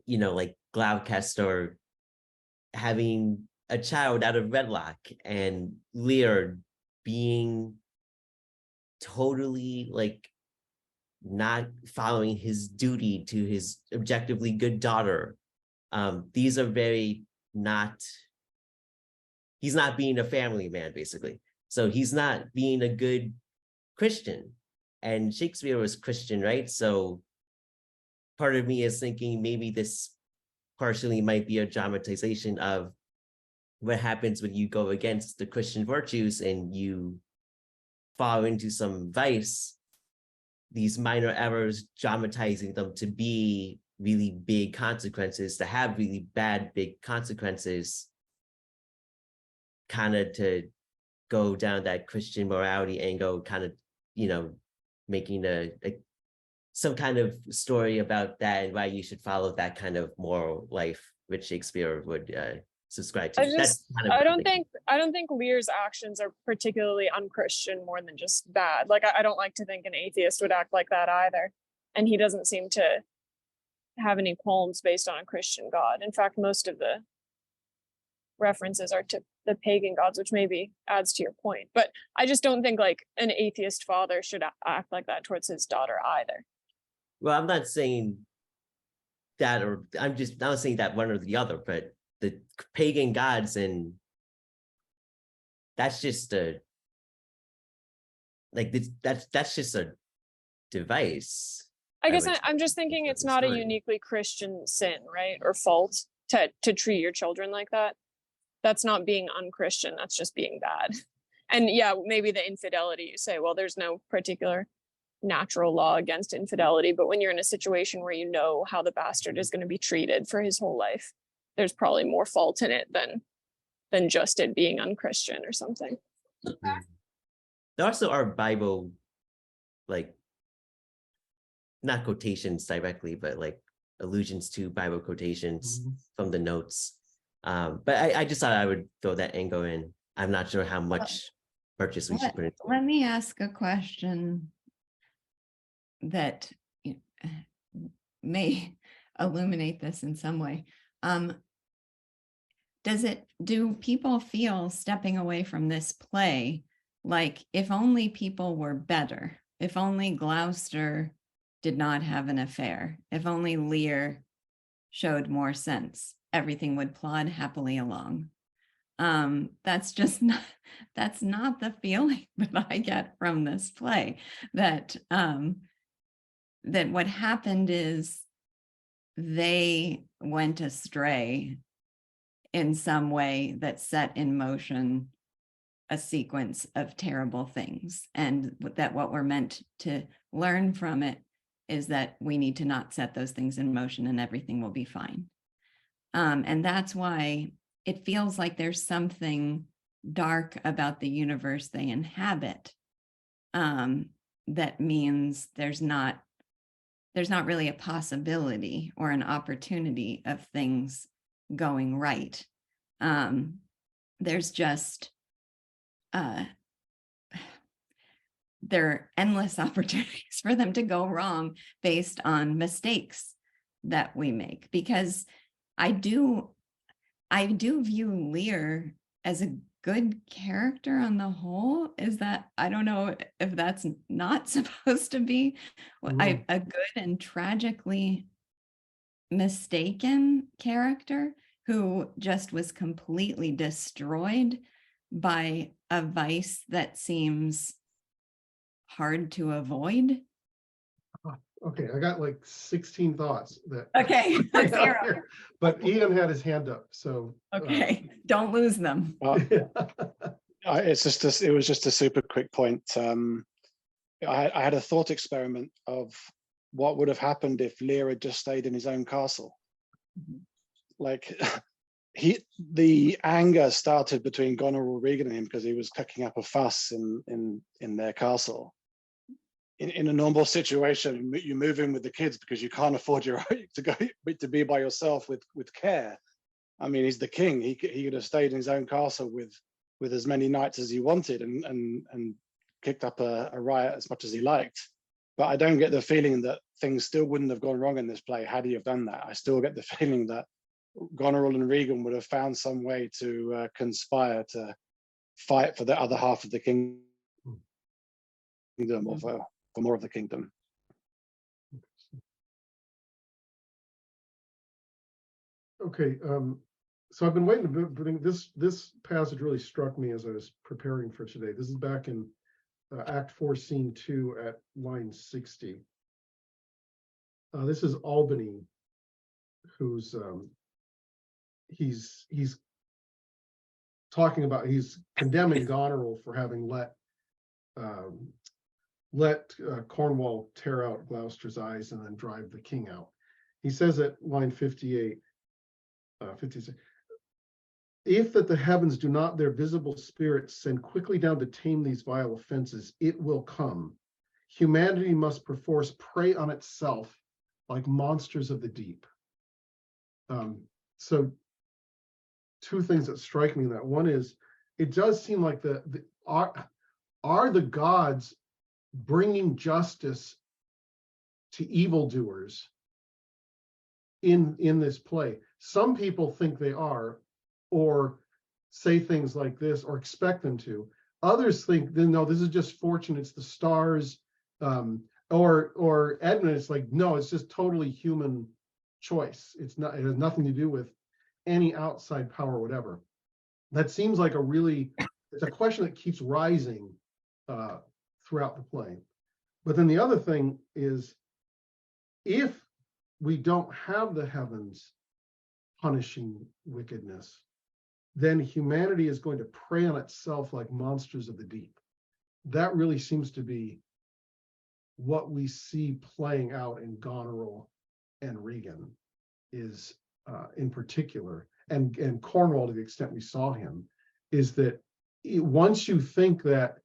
D: you know, like Gloucester having a child out of wedlock and Lear being totally like not following his duty to his objectively good daughter. These are very not, he's not being a family man, basically. So he's not being a good Christian. And Shakespeare was Christian, right? So part of me is thinking maybe this partially might be a dramatization of what happens when you go against the Christian virtues and you fall into some vice, these minor errors, dramatizing them to be really big consequences, to have really bad, big consequences, kind of to go down that Christian morality angle, kind of, you know, making some kind of story about that and why you should follow that kind of moral life, which Shakespeare would subscribe to.
F: I don't think Lear's actions are particularly unchristian more than just bad. Like I don't like to think an atheist would act like that either. And he doesn't seem to have any poems based on a Christian God. In fact, most of the references are to the pagan gods, which maybe adds to your point. But I just don't think like an atheist father should act like that towards his daughter either.
D: Well, I'm not saying that, or I'm not saying that one or the other, but the pagan gods, and that's just that's just a device.
F: I guess I'm just thinking it's not a uniquely Christian sin, right? Or fault to treat your children like that. That's not being unchristian, that's just being bad. And yeah, maybe the infidelity, you say, well, there's no particular natural law against infidelity, but when you're in a situation where you know how the bastard is going to be treated for his whole life, there's probably more fault in it than just it being unchristian or something.
D: There also are Bible, like, not quotations directly, but like allusions to Bible quotations from the notes. But I just thought I would throw that angle in. I'm not sure how much purchase we should put in.
A: Let me ask a question that may illuminate this in some way. Do people feel stepping away from this play like if only people were better, if only Gloucester did not have an affair, if only Lear showed more sense, everything would plod happily along? That's not the feeling that I get from this play, that what happened is they went astray in some way that set in motion a sequence of terrible things, and that what we're meant to learn from it is that we need to not set those things in motion and everything will be fine. And that's why it feels like there's something dark about the universe they inhabit, that means there's not really a possibility or an opportunity of things going right. There's just there are endless opportunities for them to go wrong based on mistakes that we make, because I do view Lear as a good character on the whole. Is that, I don't know if that's not supposed to be a good and tragically mistaken character who just was completely destroyed by a vice that seems hard to avoid.
B: Okay, I got like 16 thoughts that.
A: Okay, let's hear 'em.
B: Here. But Ian had his hand up, so.
A: Okay, don't lose them.
G: It's just it was just a super quick point. I had a thought experiment of what would have happened if Lear had just stayed in his own castle. Like the anger started between Goneril, Regan, and him because he was cooking up a fuss in their castle. In a normal situation, you move in with the kids because you can't afford to be by yourself with care. I mean, he's the king. He could have stayed in his own castle with as many knights as he wanted and kicked up a riot as much as he liked. But I don't get the feeling that things still wouldn't have gone wrong in this play had he have done that. I still get the feeling that Goneril and Regan would have found some way to conspire to fight for the other half of the kingdom, or for more of the kingdom.
B: Okay, so I've been waiting to bring this passage really struck me as I was preparing for today. This is back in Act 4, Scene 2 at line 60. This is Albany, who's he's talking about, he's condemning Goneril for having let Cornwall tear out Gloucester's eyes and then drive the king out. He says at line 58, 56, if that the heavens do not their visible spirits send quickly down to tame these vile offenses, it will come. Humanity must perforce prey on itself like monsters of the deep. So two things that strike me in that. One is, it does seem like are the gods bringing justice to evildoers in this play? Some people think they are, or say things like this, or expect them to. Others think, no, this is just fortune, it's the stars. Or Edmund, it's like, no, it's just totally human choice. It has nothing to do with any outside power or whatever. That seems like it's a question that keeps rising throughout the play. But then the other thing is, if we don't have the heavens punishing wickedness, then humanity is going to prey on itself like monsters of the deep. That really seems to be what we see playing out in Goneril and Regan, is in particular, and Cornwall to the extent we saw him, is that once you think that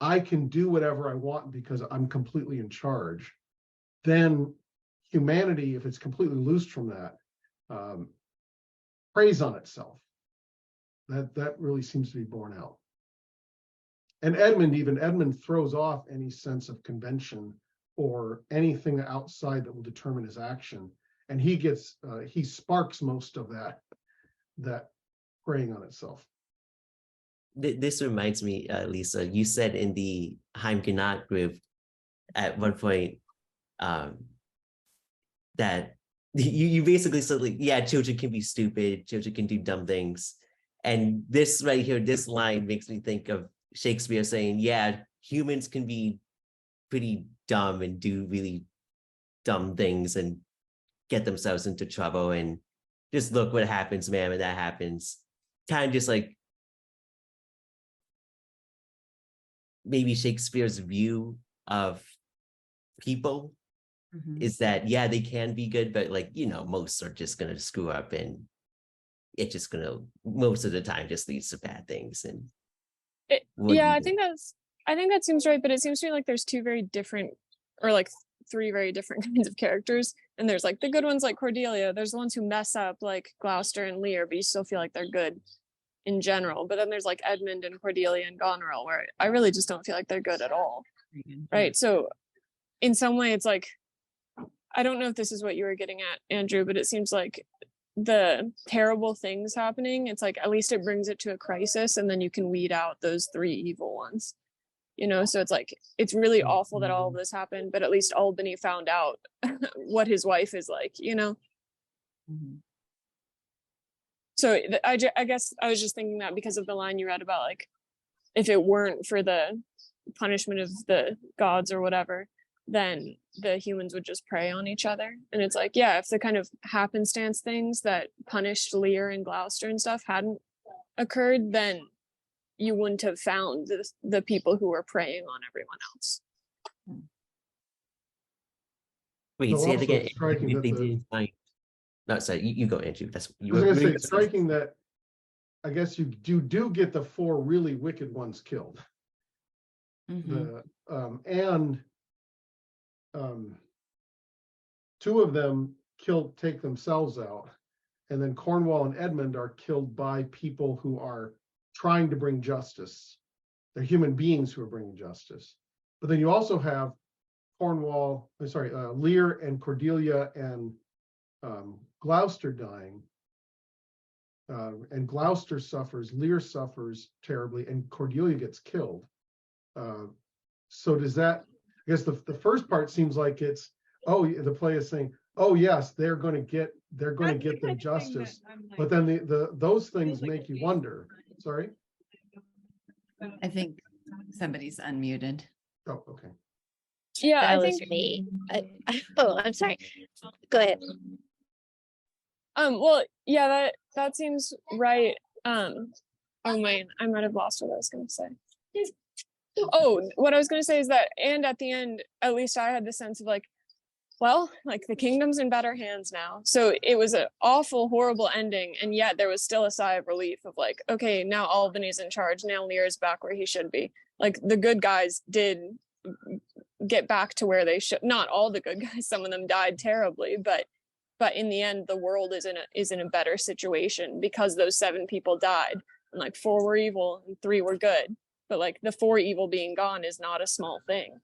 B: I can do whatever I want because I'm completely in charge, then humanity, if it's completely loosed from that, preys on itself. That really seems to be borne out. And Edmund throws off any sense of convention or anything outside that will determine his action. And he sparks most of that preying on itself.
D: This reminds me, Lisa, you said in the Heimgenat group at one point that you basically said, like, yeah, children can be stupid, children can do dumb things. And this right here, this line makes me think of Shakespeare saying, yeah, humans can be pretty dumb and do really dumb things and get themselves into trouble, and just look what happens, man, when that happens. Kind of just like maybe Shakespeare's view of people is that, yeah, they can be good, but like, most are just going to screw up, and it's just going to, most of the time, just leads to bad things. And
F: I think that seems right, but it seems to me like there's two very different, or like three very different kinds of characters. And there's like the good ones like Cordelia, there's the ones who mess up like Gloucester and Lear, but you still feel like they're good in general. But then there's like Edmund and Cordelia and Goneril, where I really just don't feel like they're good at all. Right. So in some way it's like, I don't know if this is what you were getting at, Andrew, but it seems like the terrible things happening, it's like at least it brings it to a crisis, and then you can weed out those three evil ones. So it's like, it's really awful that all of this happened, but at least Albany found out what his wife is like,
A: Mhm.
F: So I guess I was just thinking that because of the line you read about, like, if it weren't for the punishment of the gods or whatever, then the humans would just prey on each other. And it's like, yeah, if the kind of happenstance things that punished Lear and Gloucester and stuff hadn't occurred, then you wouldn't have found the people who were preying on everyone else.
D: Wait,
B: So
D: say it
B: also
D: again.
B: striking
D: If
B: that
D: they
B: the-
D: didn't find. No, sorry, you go, Andrew. That's you
B: I was
D: were.
B: gonna
D: you
B: say,
D: were-
B: striking that, I guess you do get the 4 really wicked ones killed.
A: Mhm.
B: And 2 of them take themselves out, and then Cornwall and Edmund are killed by people who are trying to bring justice. They're human beings who are bringing justice. But then you also have Lear and Cordelia and Gloucester dying. And Gloucester suffers, Lear suffers terribly, and Cordelia gets killed. So does that, I guess the first part seems like it's, oh, the play is saying, oh yes, they're going to get their justice, but then those things make you wonder. Sorry.
A: I think somebody's unmuted.
B: Oh, okay.
F: Yeah,
E: That
F: I
E: was
F: think
E: me. Oh, I'm sorry. Go ahead.
F: well, yeah, that seems right. Oh man, I might have lost what I was gonna say. Oh, what I was gonna say is that, and at the end, at least I had the sense of like, well, like the kingdom's in better hands now. So it was an awful, horrible ending, and yet there was still a sigh of relief of like, okay, now Albany's in charge. Now Lear's back where he should be. Like the good guys did get back to where they should. Not all the good guys. Some of them died terribly, but in the end, the world is in a better situation because those 7 people died, and like 4 were evil and 3 were good. But like the 4 evil being gone is not a small thing.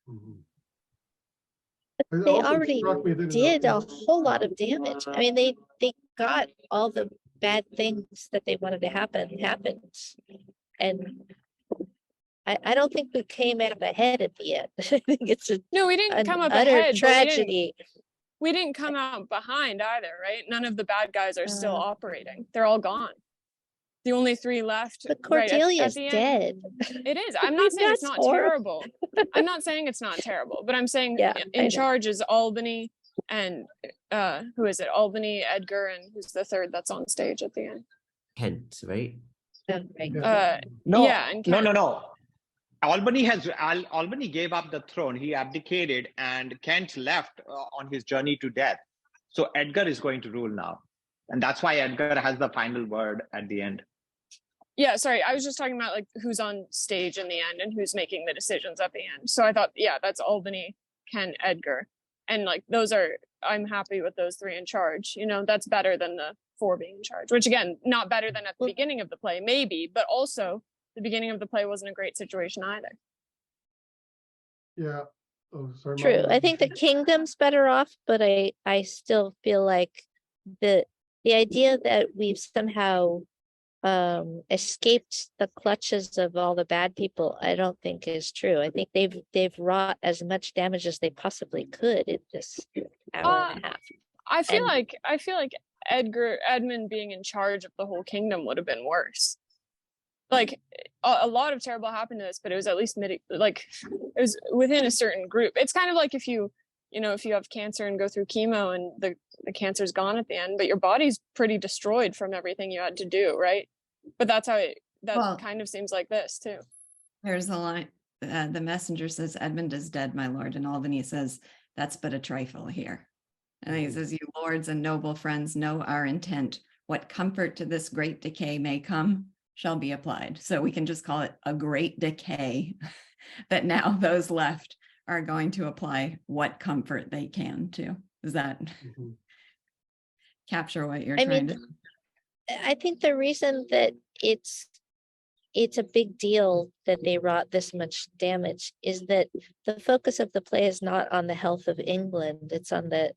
B: Mhm.
E: But
B: It
E: they
B: also
E: already
B: struck me that
E: did a whole lot of damage. I mean, they got all the bad things that they wanted to happen happened. And I don't think we came out ahead at the end. I think it's
F: No, we didn't
E: an
F: come up
E: utter
F: ahead, but
E: tragedy.
F: we didn't come out behind either, right? None of the bad guys are still operating. They're all gone. The only 3 left.
E: But
F: right,
E: Cordelia's
F: the end.
E: dead.
F: It is. I'm not saying it's
E: That's
F: not
E: horrible.
F: terrible. I'm not saying it's not terrible, but I'm saying
E: Yeah, I
F: in
E: know.
F: charge is Albany and who is it? Albany, Edgar, and who's the third that's on stage at the end?
D: Kent, right?
E: Okay.
C: No,
F: Yeah, and
C: no. Albany gave up the throne. He abdicated, and Kent left on his journey to death. So Edgar is going to rule now, and that's why Edgar has the final word at the end.
F: Yeah, sorry, I was just talking about like who's on stage in the end and who's making the decisions at the end. So I thought, yeah, that's Albany, Kent, Edgar, and like those are. I'm happy with those 3 in charge. You know, that's better than the 4 being in charge. Which again, not better than at the beginning of the play, maybe, but also the beginning of the play wasn't a great situation either.
B: Yeah. Oh, sorry.
E: True.
B: Mom.
E: I think the kingdom's better off, but I still feel like the idea that we've somehow escaped the clutches of all the bad people, I don't think is true. I think they've wrought as much damage as they possibly could in this hour and a half.
F: I feel like Edmund being in charge of the whole kingdom would have been worse. Like a lot of terrible happened to this, but it was at least it was within a certain group. It's kind of like if you have cancer and go through chemo and the cancer's gone at the end, but your body's pretty destroyed from everything you had to do, right? But that's how kind of seems like this too.
A: There's a line, the messenger says, Edmund is dead, my lord. And Albany says, that's but a trifle here. And he says, you lords and noble friends know our intent. What comfort to this great decay may come shall be applied. So we can just call it a great decay that now those left are going to apply what comfort they can to. Does that capture what you're trying to?
E: I think the reason that it's a big deal that they wrought this much damage is that the focus of the play is not on the health of England. It's on the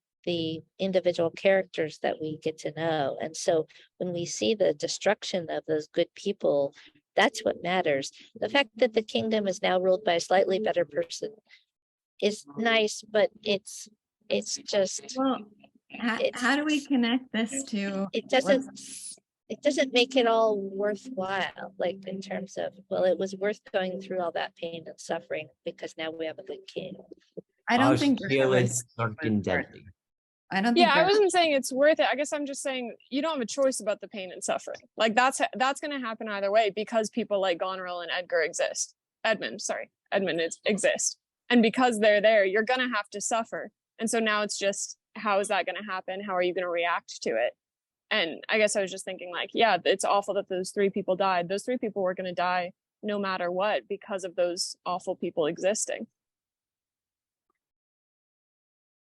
E: individual characters that we get to know. And so when we see the destruction of those good people, that's what matters. The fact that the kingdom is now ruled by a slightly better person is nice, but it's just,
A: Well, How do we connect this to?
E: It doesn't make it all worthwhile, like in terms of, well, it was worth going through all that pain and suffering because now we have a good king.
A: I don't think
D: fearless circumventing.
A: I don't
F: Yeah,
A: think
F: I wasn't saying it's worth it. I guess I'm just saying you don't have a choice about the pain and suffering. Like that's going to happen either way because people like Goneril and Edmund exist. And because they're there, you're going to have to suffer. And so now it's just, how is that going to happen? How are you going to react to it? And I guess I was just thinking like, yeah, it's awful that those 3 people died. Those 3 people were going to die no matter what because of those awful people existing.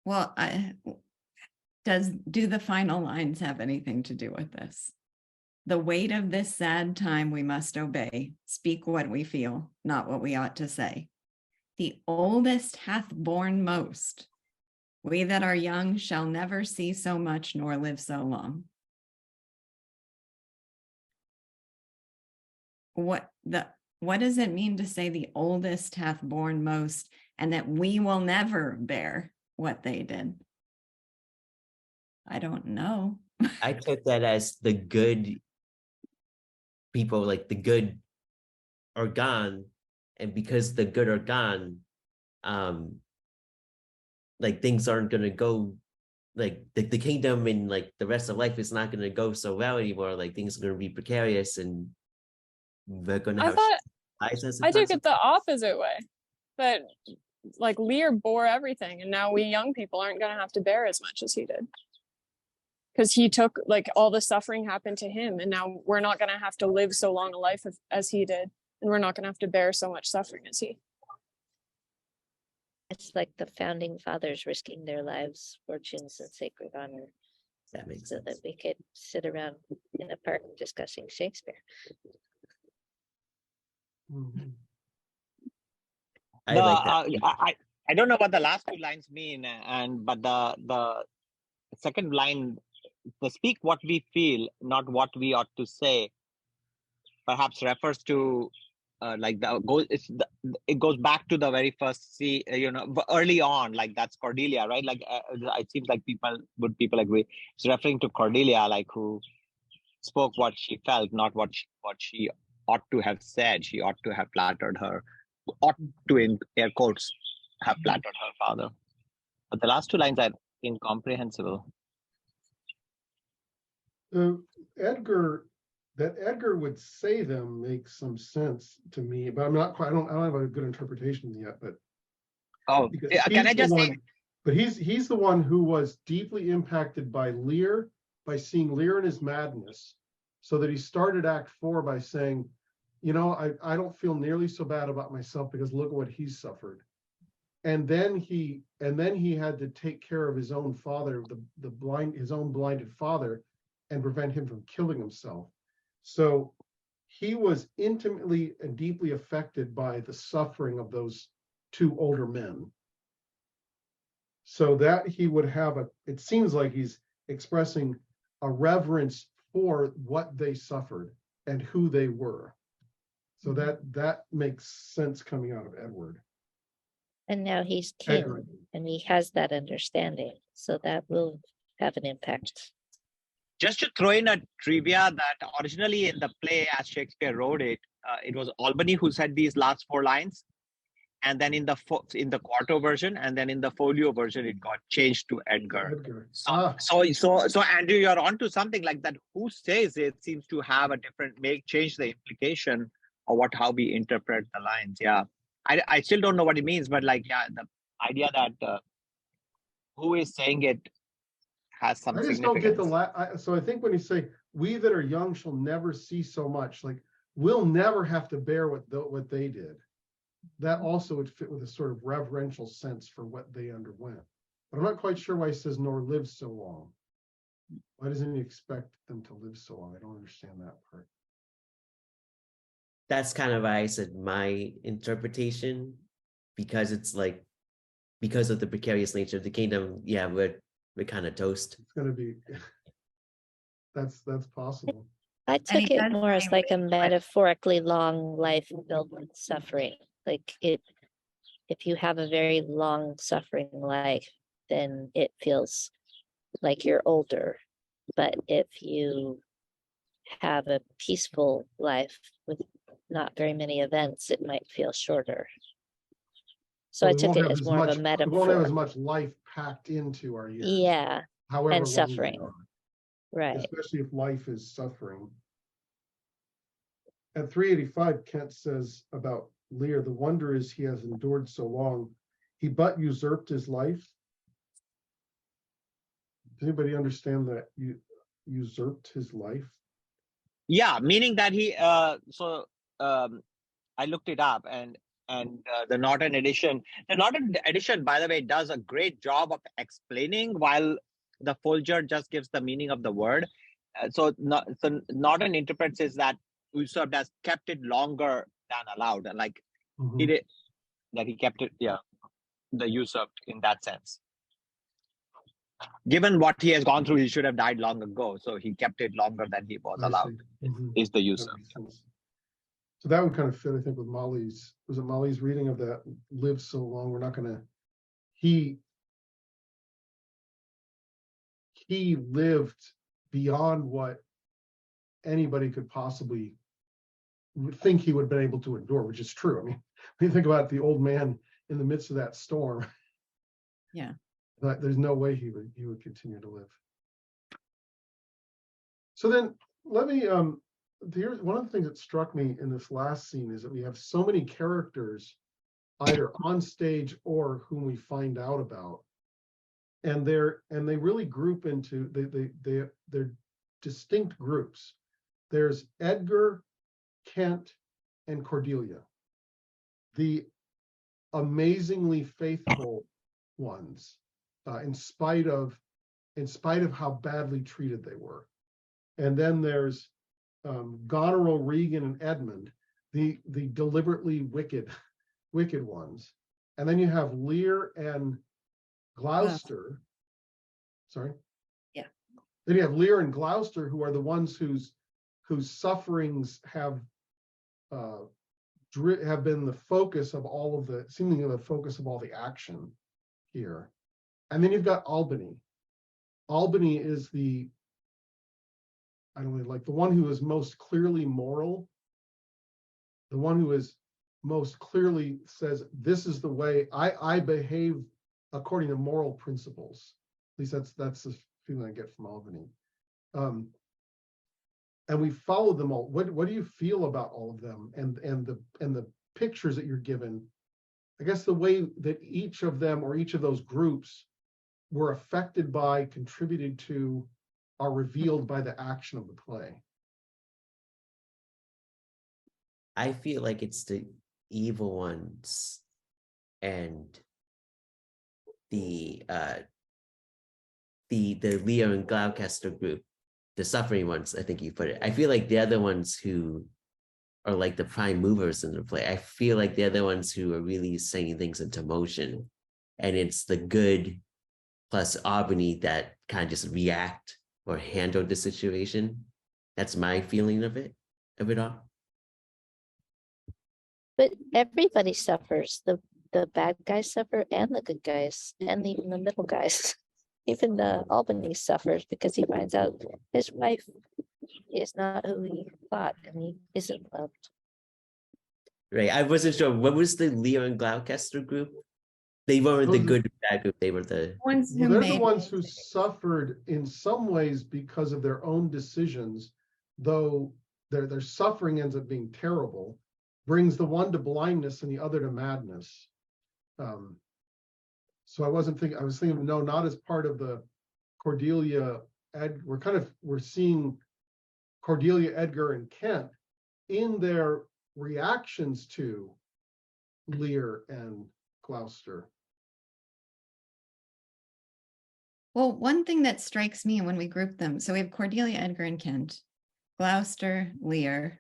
A: Well, do the final lines have anything to do with this? The weight of this sad time we must obey, speak what we feel, not what we ought to say. The oldest hath borne most. We that are young shall never see so much nor live so long. What does it mean to say the oldest hath borne most and that we will never bear what they did? I don't know.
D: I took that as the good people, like the good are gone, and because the good are gone, like things aren't gonna go, like the kingdom and like the rest of life is not gonna go so well anymore. Like things are gonna be precarious, and we're gonna have.
F: I took it the opposite way, that like Lear bore everything, and now we young people aren't gonna have to bear as much as he did. Because he took, like, all the suffering happened to him, and now we're not going to have to live so long a life as he did, and we're not going to have to bear so much suffering as he.
E: It's like the founding fathers risking their lives, fortunes, and sacred honor.
D: That makes
E: so
D: sense.
E: that we could sit around in a park discussing Shakespeare.
B: Mhm.
D: I like that.
C: I don't know what the last 2 lines mean, but the second line, the speak what we feel, not what we ought to say, perhaps refers to it goes back to the very first early on, like that's Cordelia, right? Like it seems like people agree it's referring to Cordelia, like who spoke what she felt, not what she ought to have said. She ought to have flattered her, ought to, in air quotes, have flattered her father. But the last 2 lines are incomprehensible.
B: Edgar would say them makes some sense to me, but I'm not quite. I don't have a good interpretation yet. But
C: can I just say?
B: But he's the one who was deeply impacted by Lear, by seeing Lear in his madness, so that he started Act 4 by saying, I don't feel nearly so bad about myself because look at what he's suffered. And then he had to take care of his own father, his own blinded father, and prevent him from killing himself. So he was intimately and deeply affected by the suffering of those 2 older men. So that he would have it seems like he's expressing a reverence for what they suffered and who they were. So that makes sense coming out of Edward.
E: And now he's king, and he has that understanding. So that will have an impact.
C: Just to throw in a trivia, that originally in the play, as Shakespeare wrote it, it was Albany who said these last 4 lines, and then in the quarto version, and then in the folio version, it got changed to Edgar. So Andrew, you're onto something like that. Who says it seems to have a different change the implication of how we interpret the lines. Yeah, I still don't know what it means, but the idea that who is saying it has some significance.
B: I just don't get so I think when you say we that are young shall never see so much, like we'll never have to bear what they did. That also would fit with a sort of reverential sense for what they underwent. But I'm not quite sure why he says nor live so long. Why doesn't he expect them to live so long? I don't understand that part.
D: That's kind of why I said my interpretation, because it's like, because of the precarious nature of the kingdom, yeah, we're kind of toast.
B: It's going to be, that's possible.
E: I took it more as like a metaphorically long life filled with suffering. Like if you have a very long suffering life, then it feels like you're older. But if you have a peaceful life with not very many events, it might feel shorter. So I
B: we
E: took
B: won't
E: it
B: have
E: as more of a
B: much, we won't have as
E: metaphor.
B: much life packed into our years.
E: Yeah,
B: However
E: and
B: long they
E: suffering.
B: are,
E: right.
B: especially if life is suffering. At 385, Kent says about Lear, the wonder is he has endured so long. He but usurped his life. Does anybody understand that? You usurped his life?
C: Yeah, meaning that he I looked it up, and the Norton edition. The Norton edition, by the way, does a great job of explaining, while the Folger just gives the meaning of the word. So Norton interprets is that usurped as kept it longer than allowed, and like he did, that he kept it, yeah, the usurped in that sense. Given what he has gone through, he should have died long ago. So he kept it longer than he was allowed. Is the usurped.
B: So that would kind of fit, I think, with Molly's, was it Molly's reading of that, lived so long, we're not gonna, he lived beyond what anybody could possibly think he would have been able to endure, which is true. I mean, when you think about the old man in the midst of that storm,
A: Yeah.
B: there's no way he would continue to live. So then let me, here's one of the things that struck me in this last scene is that we have so many characters either on stage or whom we find out about, and they really group into they're distinct groups. There's Edgar, Kent, and Cordelia, the amazingly faithful ones, in spite of how badly treated they were. And then there's Goneril, Regan, and Edmund, the deliberately wicked ones. And then you have Lear and Gloucester. Sorry.
A: Yeah.
B: Then you have Lear and Gloucester, who are the ones whose sufferings have been the focus of all of the, seemingly the focus of all the action here. And then you've got Albany. Albany is the, I don't know, like the one who is most clearly moral, the one who is most clearly says, this is the way I behave according to moral principles. At least that's the feeling I get from Albany. And we followed them all. What do you feel about all of them and the pictures that you're given? I guess the way that each of them or each of those groups were affected by, contributed to, are revealed by the action of the play.
D: I feel like it's the evil ones and the Lear and Gloucester group, the suffering ones, I think you put it. I feel like they're the ones who are like the prime movers in the play. I feel like they're the ones who are really setting things into motion. And it's the good plus Albany that kind of just react or handle the situation. That's my feeling of it all.
E: But everybody suffers. The bad guys suffer and the good guys and even the middle guys. Even the Albany suffers because he finds out his wife is not who he thought and he isn't loved.
D: Right. I wasn't sure. What was the Lear and Gloucester group? They weren't the good bad group. They were the
A: ones
B: well,
A: who
B: they're the ones who suffered in some ways because of their own decisions, though their suffering ends up being terrible, brings the one to blindness and the other to madness. So I was thinking, no, not as part of the Cordelia, we're seeing Cordelia, Edgar, and Kent in their reactions to Lear and Gloucester.
A: Well, one thing that strikes me when we group them, so we have Cordelia, Edgar, and Kent, Gloucester, Lear.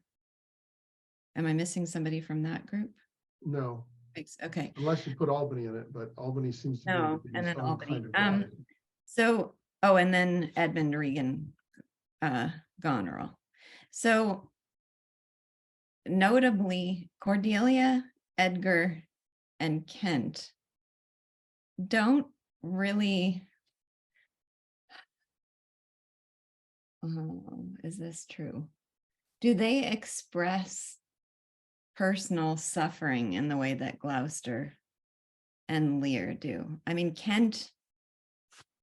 A: Am I missing somebody from that group?
B: No.
A: Okay.
B: Unless you put Albany in it, but Albany seems to be
A: and then Albany.
B: Kind of
A: So, and then Edmund, Regan, Goneril. So notably, Cordelia, Edgar, and Kent don't really oh, is this true? Do they express personal suffering in the way that Gloucester and Lear do? I mean, Kent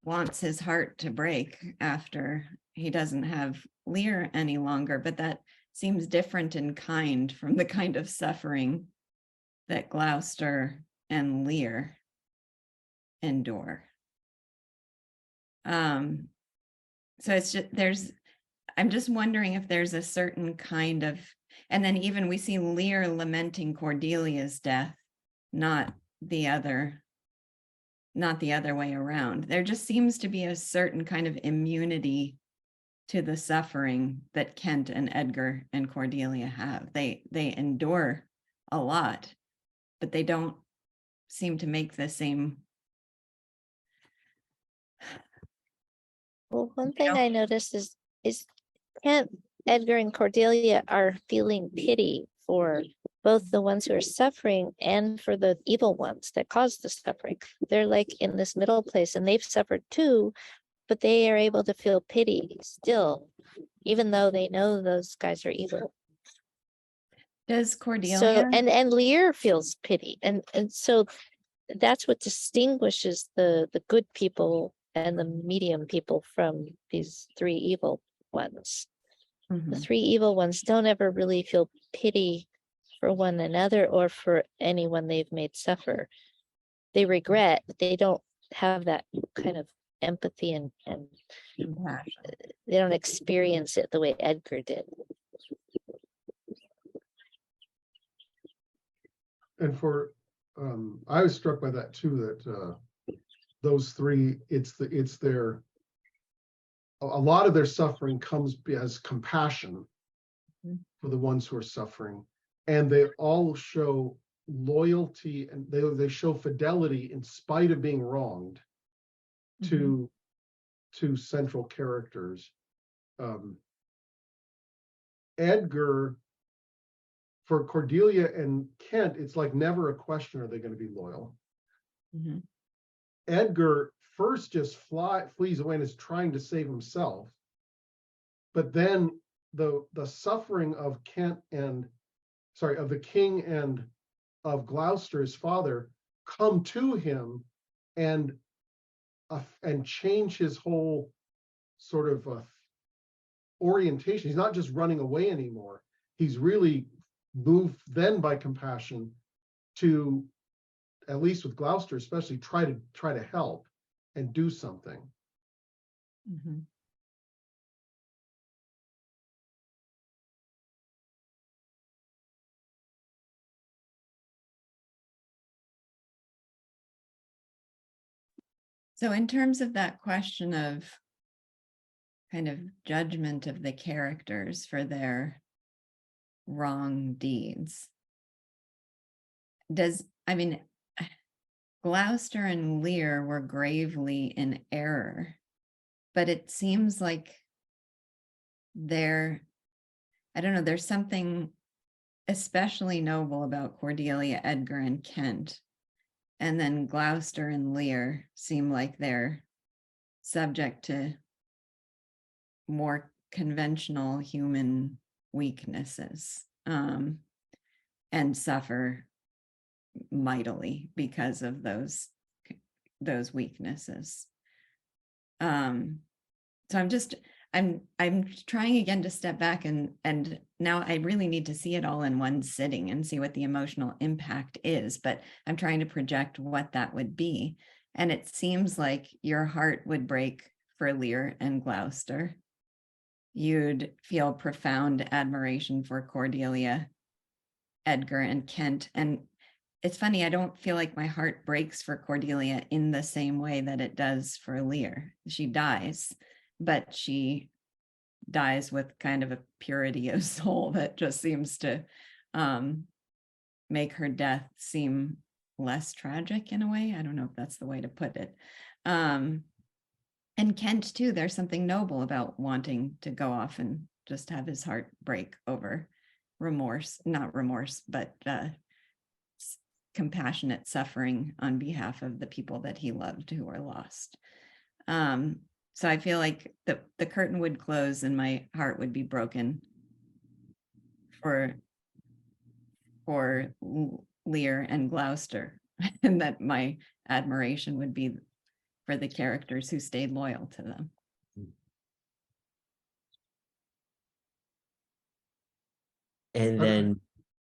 A: wants his heart to break after he doesn't have Lear any longer, but that seems different in kind from the kind of suffering that Gloucester and Lear endure. So it's just, I'm just wondering if there's a certain kind of, and then even we see Lear lamenting Cordelia's death, not the other way around. There just seems to be a certain kind of immunity to the suffering that Kent and Edgar and Cordelia have. They endure a lot, but they don't seem to make the same.
E: Well, one thing I noticed is Kent, Edgar, and Cordelia are feeling pity for both the ones who are suffering and for the evil ones that caused the suffering. They're like in this middle place, and they've suffered too, but they are able to feel pity still, even though they know those guys are evil.
A: Does Cordelia?
E: So and Lear feels pity, and so that's what distinguishes the good people and the medium people from these three evil ones. The three evil ones don't ever really feel pity for one another or for anyone they've made suffer. They regret, but they don't have that kind of empathy and they don't experience it the way Edgar did.
B: And for I was struck by that too, that those three, it's their, a lot of their suffering comes as compassion for the ones who are suffering, and they all show loyalty, and they show fidelity in spite of being wronged to central characters. Edgar, for Cordelia and Kent, it's like never a question, are they going to be loyal? Edgar first just flees away and is trying to save himself, but then the suffering of of the king and of Gloucester, his father, come to him and change his whole sort of orientation. He's not just running away anymore. He's really moved then by compassion to, at least with Gloucester especially, try to help and do something.
A: So in terms of that question of kind of judgment of the characters for their wrong deeds, Gloucester and Lear were gravely in error, but it seems like there's something especially noble about Cordelia, Edgar, and Kent. And then Gloucester and Lear seem like they're subject to more conventional human weaknesses, and suffer mightily because of those weaknesses. So I'm trying again to step back and now I really need to see it all in one sitting and see what the emotional impact is, but I'm trying to project what that would be. And it seems like your heart would break for Lear and Gloucester. You'd feel profound admiration for Cordelia, Edgar, and Kent. And it's funny, I don't feel like my heart breaks for Cordelia in the same way that it does for Lear. She dies, but she dies with kind of a purity of soul that just seems to make her death seem less tragic in a way. I don't know if that's the way to put it. And Kent too, there's something noble about wanting to go off and just have his heart break over not remorse, but compassionate suffering on behalf of the people that he loved who were lost. So I feel like the curtain would close and my heart would be broken for Lear and Gloucester, and that my admiration would be for the characters who stayed loyal to them.
D: And then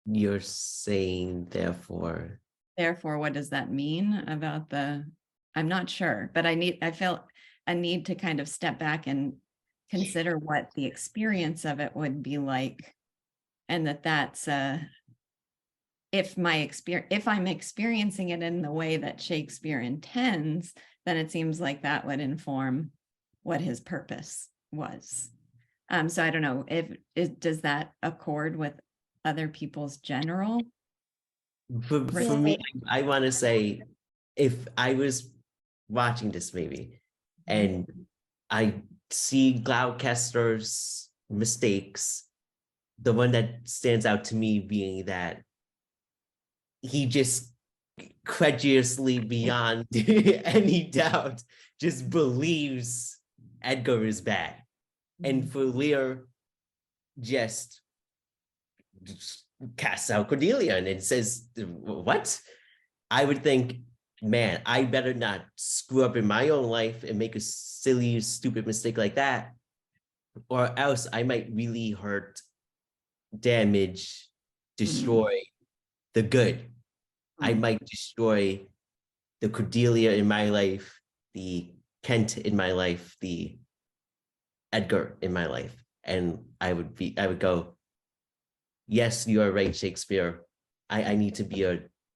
D: you're saying, therefore,
A: what does that mean about I'm not sure, but I felt a need to kind of step back and consider what the experience of it would be like. And that's if I'm experiencing it in the way that Shakespeare intends, then it seems like that would inform what his purpose was. So I don't know does that accord with other people's general?
D: for me, I want to say, if I was watching this movie and I see Gloucester's mistakes, the one that stands out to me being that he just credulously, beyond any doubt, just believes Edgar is bad. And for Lear, just casts out Cordelia and it says, what? I would think, man, I better not screw up in my own life and make a silly, stupid mistake like that, or else I might really hurt, damage, destroy the good. I might destroy the Cordelia in my life, the Kent in my life, the Edgar in my life. And I would go, yes, you are right, Shakespeare. I need to be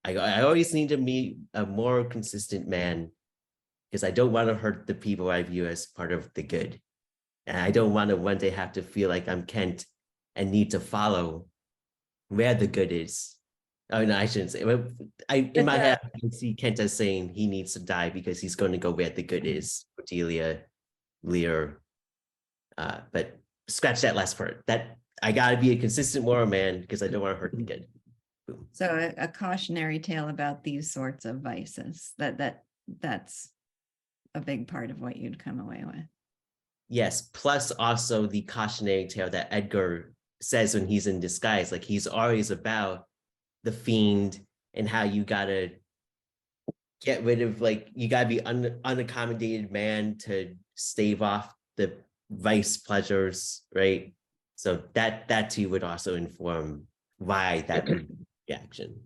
D: I always need to be a more consistent man, because I don't want to hurt the people I view as part of the good. And I don't want to one day have to feel like I'm Kent and need to follow where the good is. Oh, no, I shouldn't say. In my head, I can see Kent as saying he needs to die because he's going to go where the good is. Cordelia, Lear. But scratch that last part. That I got to be a consistent moral man because I don't want to hurt the good. Boom.
A: So a cautionary tale about these sorts of vices. That's a big part of what you'd come away with.
D: Yes. Plus also the cautionary tale that Edgar says when he's in disguise. Like, he's always about the fiend and how you gotta get rid of, like, you gotta be unaccommodated man to stave off the vice pleasures, right? So that too would also inform why that reaction.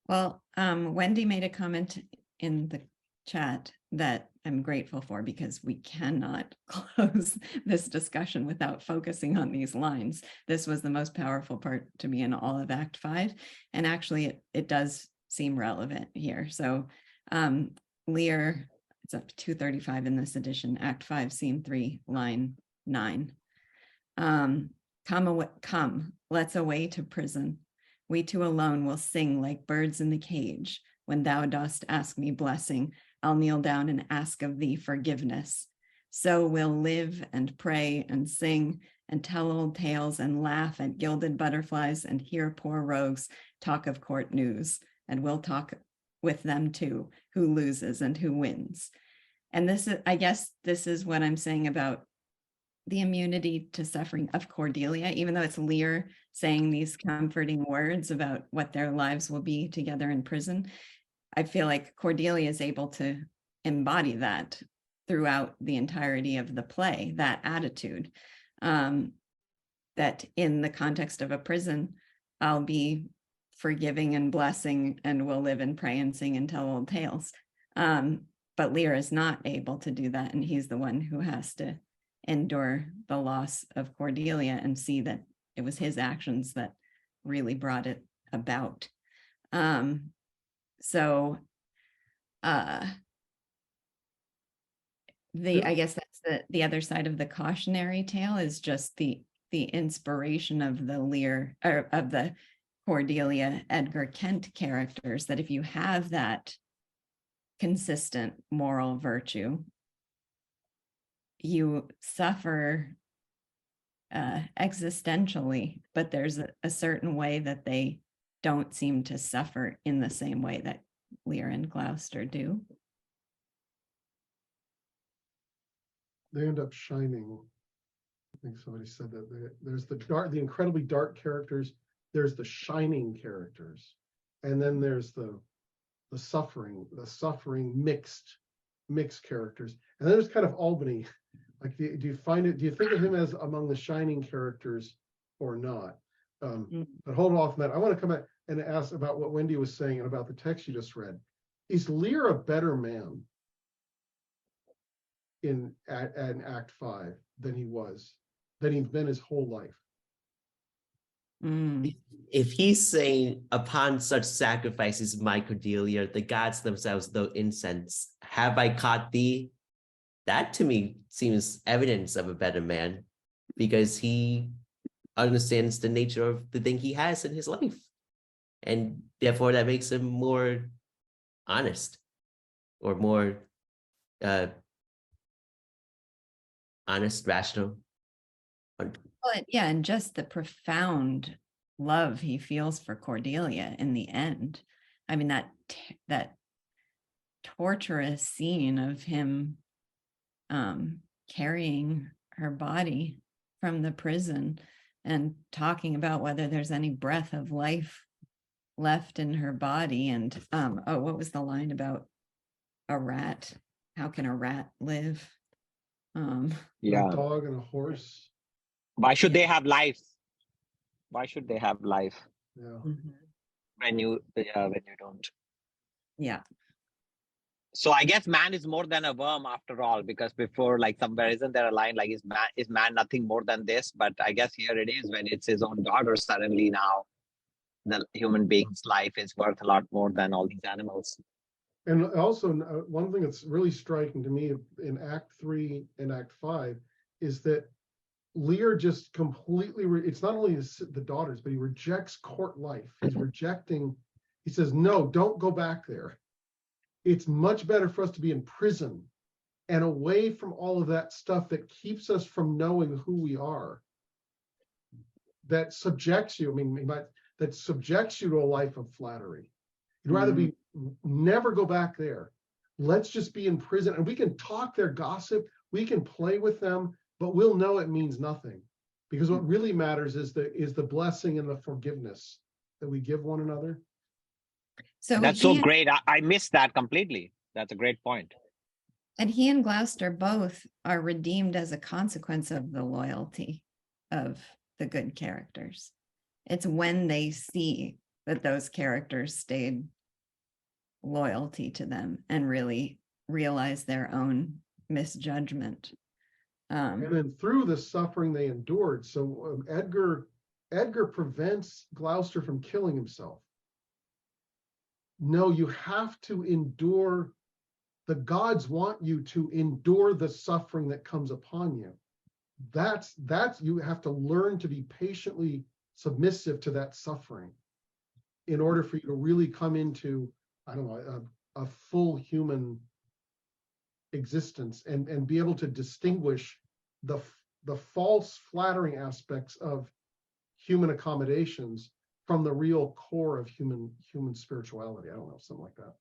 A: Well, Wendy made a comment in the chat that I'm grateful for, because we cannot close this discussion without focusing on these lines. This was the most powerful part to me in all of Act 5. And actually, it does seem relevant here. So Lear, it's up to 235 in this edition, Act 5, Scene 3, line 9. Come, let's away to prison. We two alone will sing like birds in the cage. When thou dost ask me blessing, I'll kneel down and ask of thee forgiveness. So we'll live and pray and sing and tell old tales and laugh at gilded butterflies and hear poor rogues talk of court news. And we'll talk with them too, who loses and who wins. And this is, I guess this is what I'm saying about the immunity to suffering of Cordelia, even though it's Lear saying these comforting words about what their lives will be together in prison. I feel like Cordelia is able to embody that throughout the entirety of the play, that attitude, that in the context of a prison, I'll be forgiving and blessing and will live and pray and sing and tell old tales. But Lear is not able to do that. And he's the one who has to endure the loss of Cordelia and see that it was his actions that really brought it about. I guess that's the other side of the cautionary tale, is just the inspiration of the Lear, or of the Cordelia Edgar Kent characters, that if you have that consistent moral virtue, you suffer existentially, but there's a certain way that they don't seem to suffer in the same way that Lear and Gloucester do.
B: they end up shining. I think somebody said that there's the incredibly dark characters, there's the shining characters, and then there's the suffering mixed characters. And then there's kind of Albany. Like, do you think of him as among the shining characters or not? But hold off on that. I want to come back and ask about what Wendy was saying and about the text you just read. Is Lear a better man in Act 5 than he's been his whole life?
D: If he's saying, upon such sacrifices, my Cordelia, the gods themselves, though incense, have I caught thee? That to me seems evidence of a better man, because he understands the nature of the thing he has in his life. And therefore that makes him more honest, or more honest, rational.
A: Yeah, and just the profound love he feels for Cordelia in the end. I mean, that torturous scene of him carrying her body from the prison and talking about whether there's any breath of life left in her body. And what was the line about a rat? How can a rat live?
C: Yeah.
B: A dog and a horse.
C: Why should they have life? Why should they have life?
B: Yeah.
C: When you don't.
A: Yeah.
C: So I guess man is more than a worm after all, because before, like, somewhere, isn't there a line like, is man nothing more than this? But I guess here it is, when it's his own daughter, suddenly now the human being's life is worth a lot more than all these animals. And
B: also, one thing that's really striking to me in Act 3 and Act 5 is that Lear just completely, it's not only the daughters, but he rejects court life. He's rejecting, he says, no, don't go back there. It's much better for us to be in prison and away from all of that stuff that keeps us from knowing who we are. That subjects you, that subjects you to a life of flattery. You'd rather never go back there. Let's just be in prison, and we can talk their gossip, we can play with them, but we'll know it means nothing, because what really matters is the blessing and the forgiveness that we give one another.
A: So
C: that's so great. I missed that completely. That's a great point.
A: And he and Gloucester both are redeemed as a consequence of the loyalty of the good characters. It's when they see that those characters stayed loyalty to them and really realize their own misjudgment.
B: And then through the suffering they endured. So Edgar prevents Gloucester from killing himself. No, you have to endure. The gods want you to endure the suffering that comes upon you. That's you have to learn to be patiently submissive to that suffering in order for you to really come into, I don't know, a full human existence and be able to distinguish the false flattering aspects of human accommodations from the real core of human spirituality. I don't know, something like that.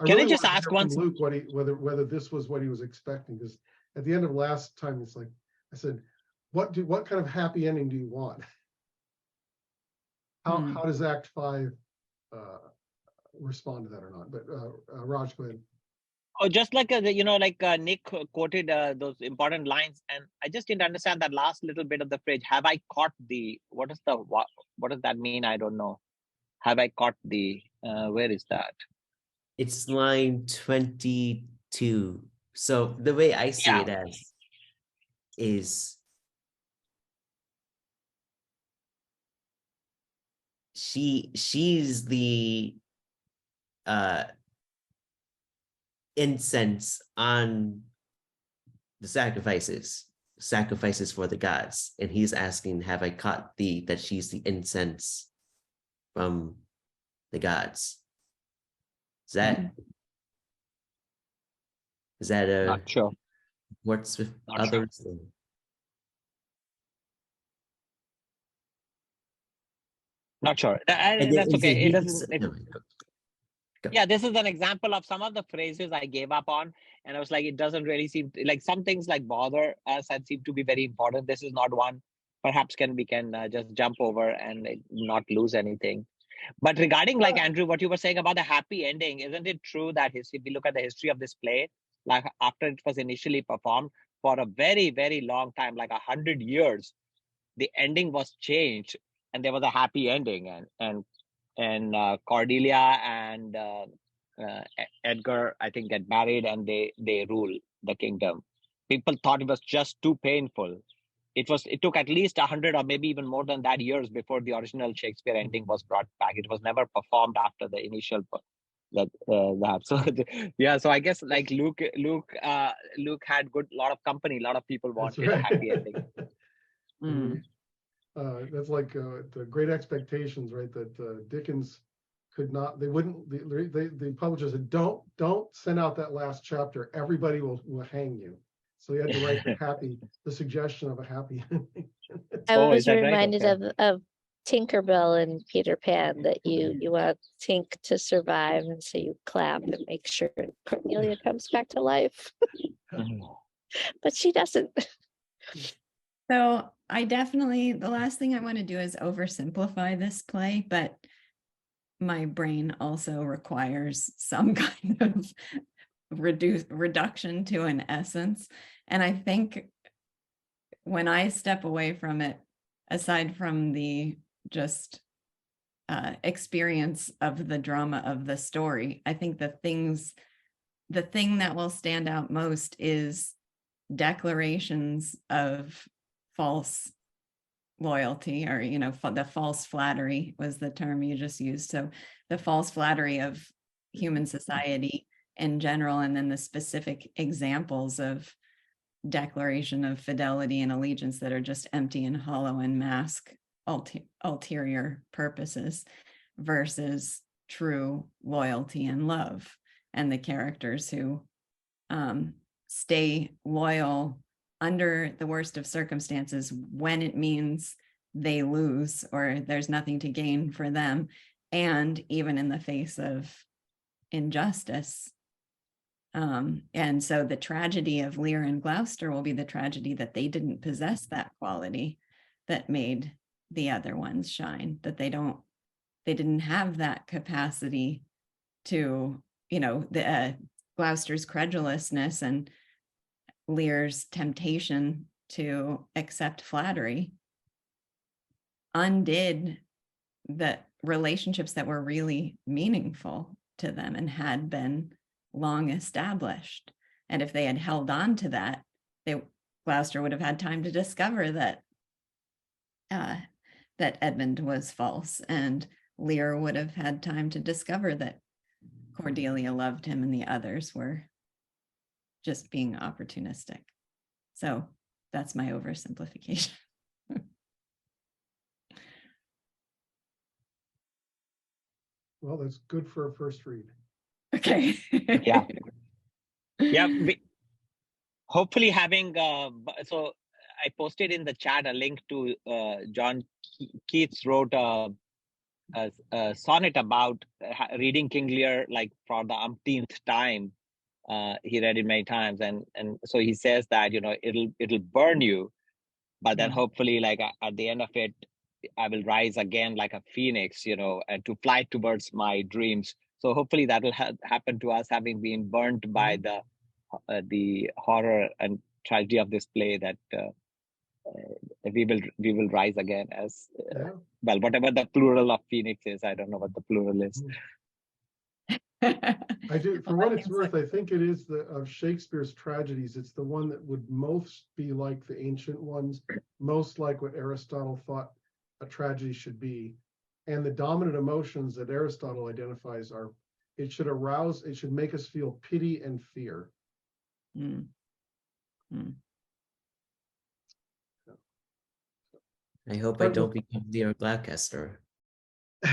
C: Can I just ask one,
B: Luke, whether this was what he was expecting? Because at the end of last time, it's like I said, what kind of happy ending do you want? How does Act 5 respond to that or not? But Raj, go ahead.
C: Oh, just like Nick quoted those important lines, and I just didn't understand that last little bit of the phrase. Have I caught thee? What does that mean? I don't know. Have I caught thee? Where is that?
D: It's line 22. So the way I see it as is she's the incense on the sacrifices for the gods, and he's asking, have I caught thee? That she's the incense from the gods. Is that
C: not sure?
D: What's with
C: Not
D: others?
C: Sure. Not sure. That's okay. It doesn't. Yeah, this is an example of some of the phrases I gave up on, and I was like, it doesn't really seem like some things like bother us and seem to be very important. This is not one. Perhaps we can just jump over and not lose anything. But regarding like Andrew, what you were saying about the happy ending, isn't it true that if we look at the history of this play, like after it was initially performed for a very, very long time, like 100 years, the ending was changed and there was a happy ending, and Cordelia and Edgar, I think, get married and they rule the kingdom. People thought it was just too painful. It took at least 100 or maybe even more than that years before the original Shakespeare ending was brought back. It was never performed after the initial that. So yeah, so I guess like Luke had lot of company. A lot of people wanted a happy ending.
B: That's like the Great Expectations, right? That Dickens could not. They wouldn't. The publisher said, "Don't send out that last chapter. Everybody will hang you." So he had to write the suggestion of a happy ending.
E: I was
C: that right?
E: reminded
C: Okay.
E: of Tinkerbell and Peter Pan, that you want Tink to survive, and so you clap and make sure Cordelia comes back to life. But she doesn't.
A: So the last thing I want to do is oversimplify this play, but my brain also requires some kind of reduction to an essence. And I think when I step away from it, aside from the just experience of the drama of the story, I think the thing that will stand out most is declarations of false loyalty, or the false flattery was the term you just used. So the false flattery of human society in general, and then the specific examples of declaration of fidelity and allegiance that are just empty and hollow and mask ulterior purposes, versus true loyalty and love, and the characters who stay loyal under the worst of circumstances when it means they lose or there's nothing to gain for them, and even in the face of injustice. And so the tragedy of Lear and Gloucester will be the tragedy that they didn't possess that quality that made the other ones shine, that they didn't have that capacity to, Gloucester's credulousness and Lear's temptation to accept flattery undid the relationships that were really meaningful to them and had been long established. And if they had held on to that, Gloucester would have had time to discover that Edmund was false, and Lear would have had time to discover that Cordelia loved him and the others were just being opportunistic. So that's my oversimplification.
B: Well, that's good for a first read.
A: Okay.
C: Yeah. Yeah. Hopefully having, so I posted in the chat a link to John Keats wrote a sonnet about reading King Lear like for the umpteenth time. He read it many times, and so he says that it'll burn you, but then hopefully like at the end of it, I will rise again like a phoenix, and to fly towards my dreams. So hopefully that will happen to us, having been burnt by the horror and tragedy of this play, that we will rise again as well, whatever the plural of phoenix is. I don't know what the plural is.
B: I do, for what it's worth, I think it is of Shakespeare's tragedies, it's the one that would most be like the ancient ones, most like what Aristotle thought a tragedy should be. And the dominant emotions that Aristotle identifies are, it should make us feel pity and fear.
D: I hope I don't become Lear Gloucester.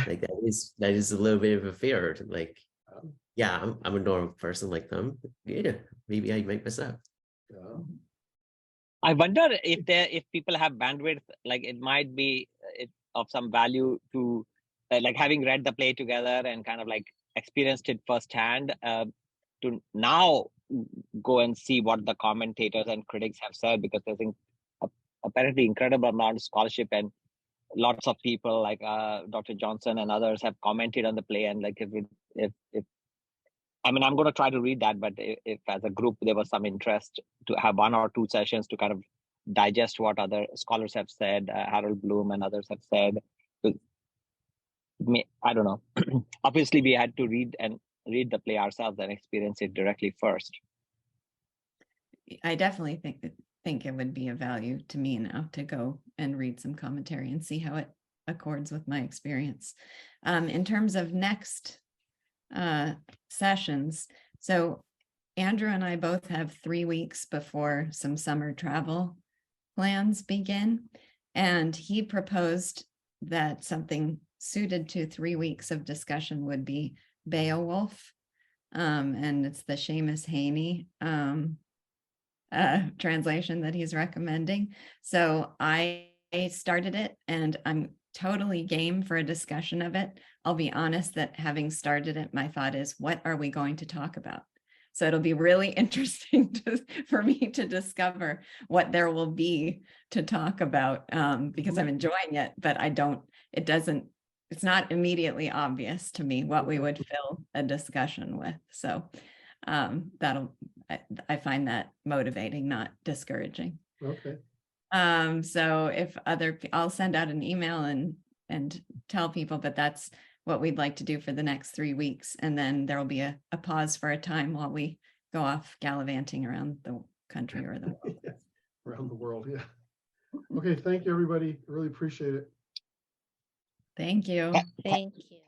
D: Like that is a little bit of a fear. Like, yeah, I'm a normal person like them. Yeah, maybe I make mess up.
B: Yeah.
C: I wonder if people have bandwidth, like it might be of some value to like having read the play together and kind of like experienced it firsthand, to now go and see what the commentators and critics have said, because there's apparently incredible amount of scholarship, and lots of people like Dr. Johnson and others have commented on the play. And like if I mean, I'm going to try to read that, but if as a group there was some interest to have 1 or 2 sessions to kind of digest what other scholars have said, Harold Bloom and others have said, I don't know. Obviously, we had to read the play ourselves and experience it directly first.
A: I definitely think it would be of value to me now to go and read some commentary and see how it accords with my experience. In terms of next sessions, so Andrew and I both have 3 weeks before some summer travel plans begin, and he proposed that something suited to 3 weeks of discussion would be Beowulf, and it's the Seamus Heaney translation that he's recommending. So I started it, and I'm totally game for a discussion of it. I'll be honest that having started it, my thought is, what are we going to talk about? So it'll be really interesting for me to discover what there will be to talk about, because I'm enjoying it, but it's not immediately obvious to me what we would fill a discussion with. So I find that motivating, not discouraging.
B: Okay.
A: So if I'll send out an email and tell people, but that's what we'd like to do for the next 3 weeks. And then there will be a pause for a time while we go off gallivanting around the country or the world.
B: Yeah, around the world. Yeah. Okay. Thank you, everybody. I really appreciate it.
A: Thank you.
E: Thank you.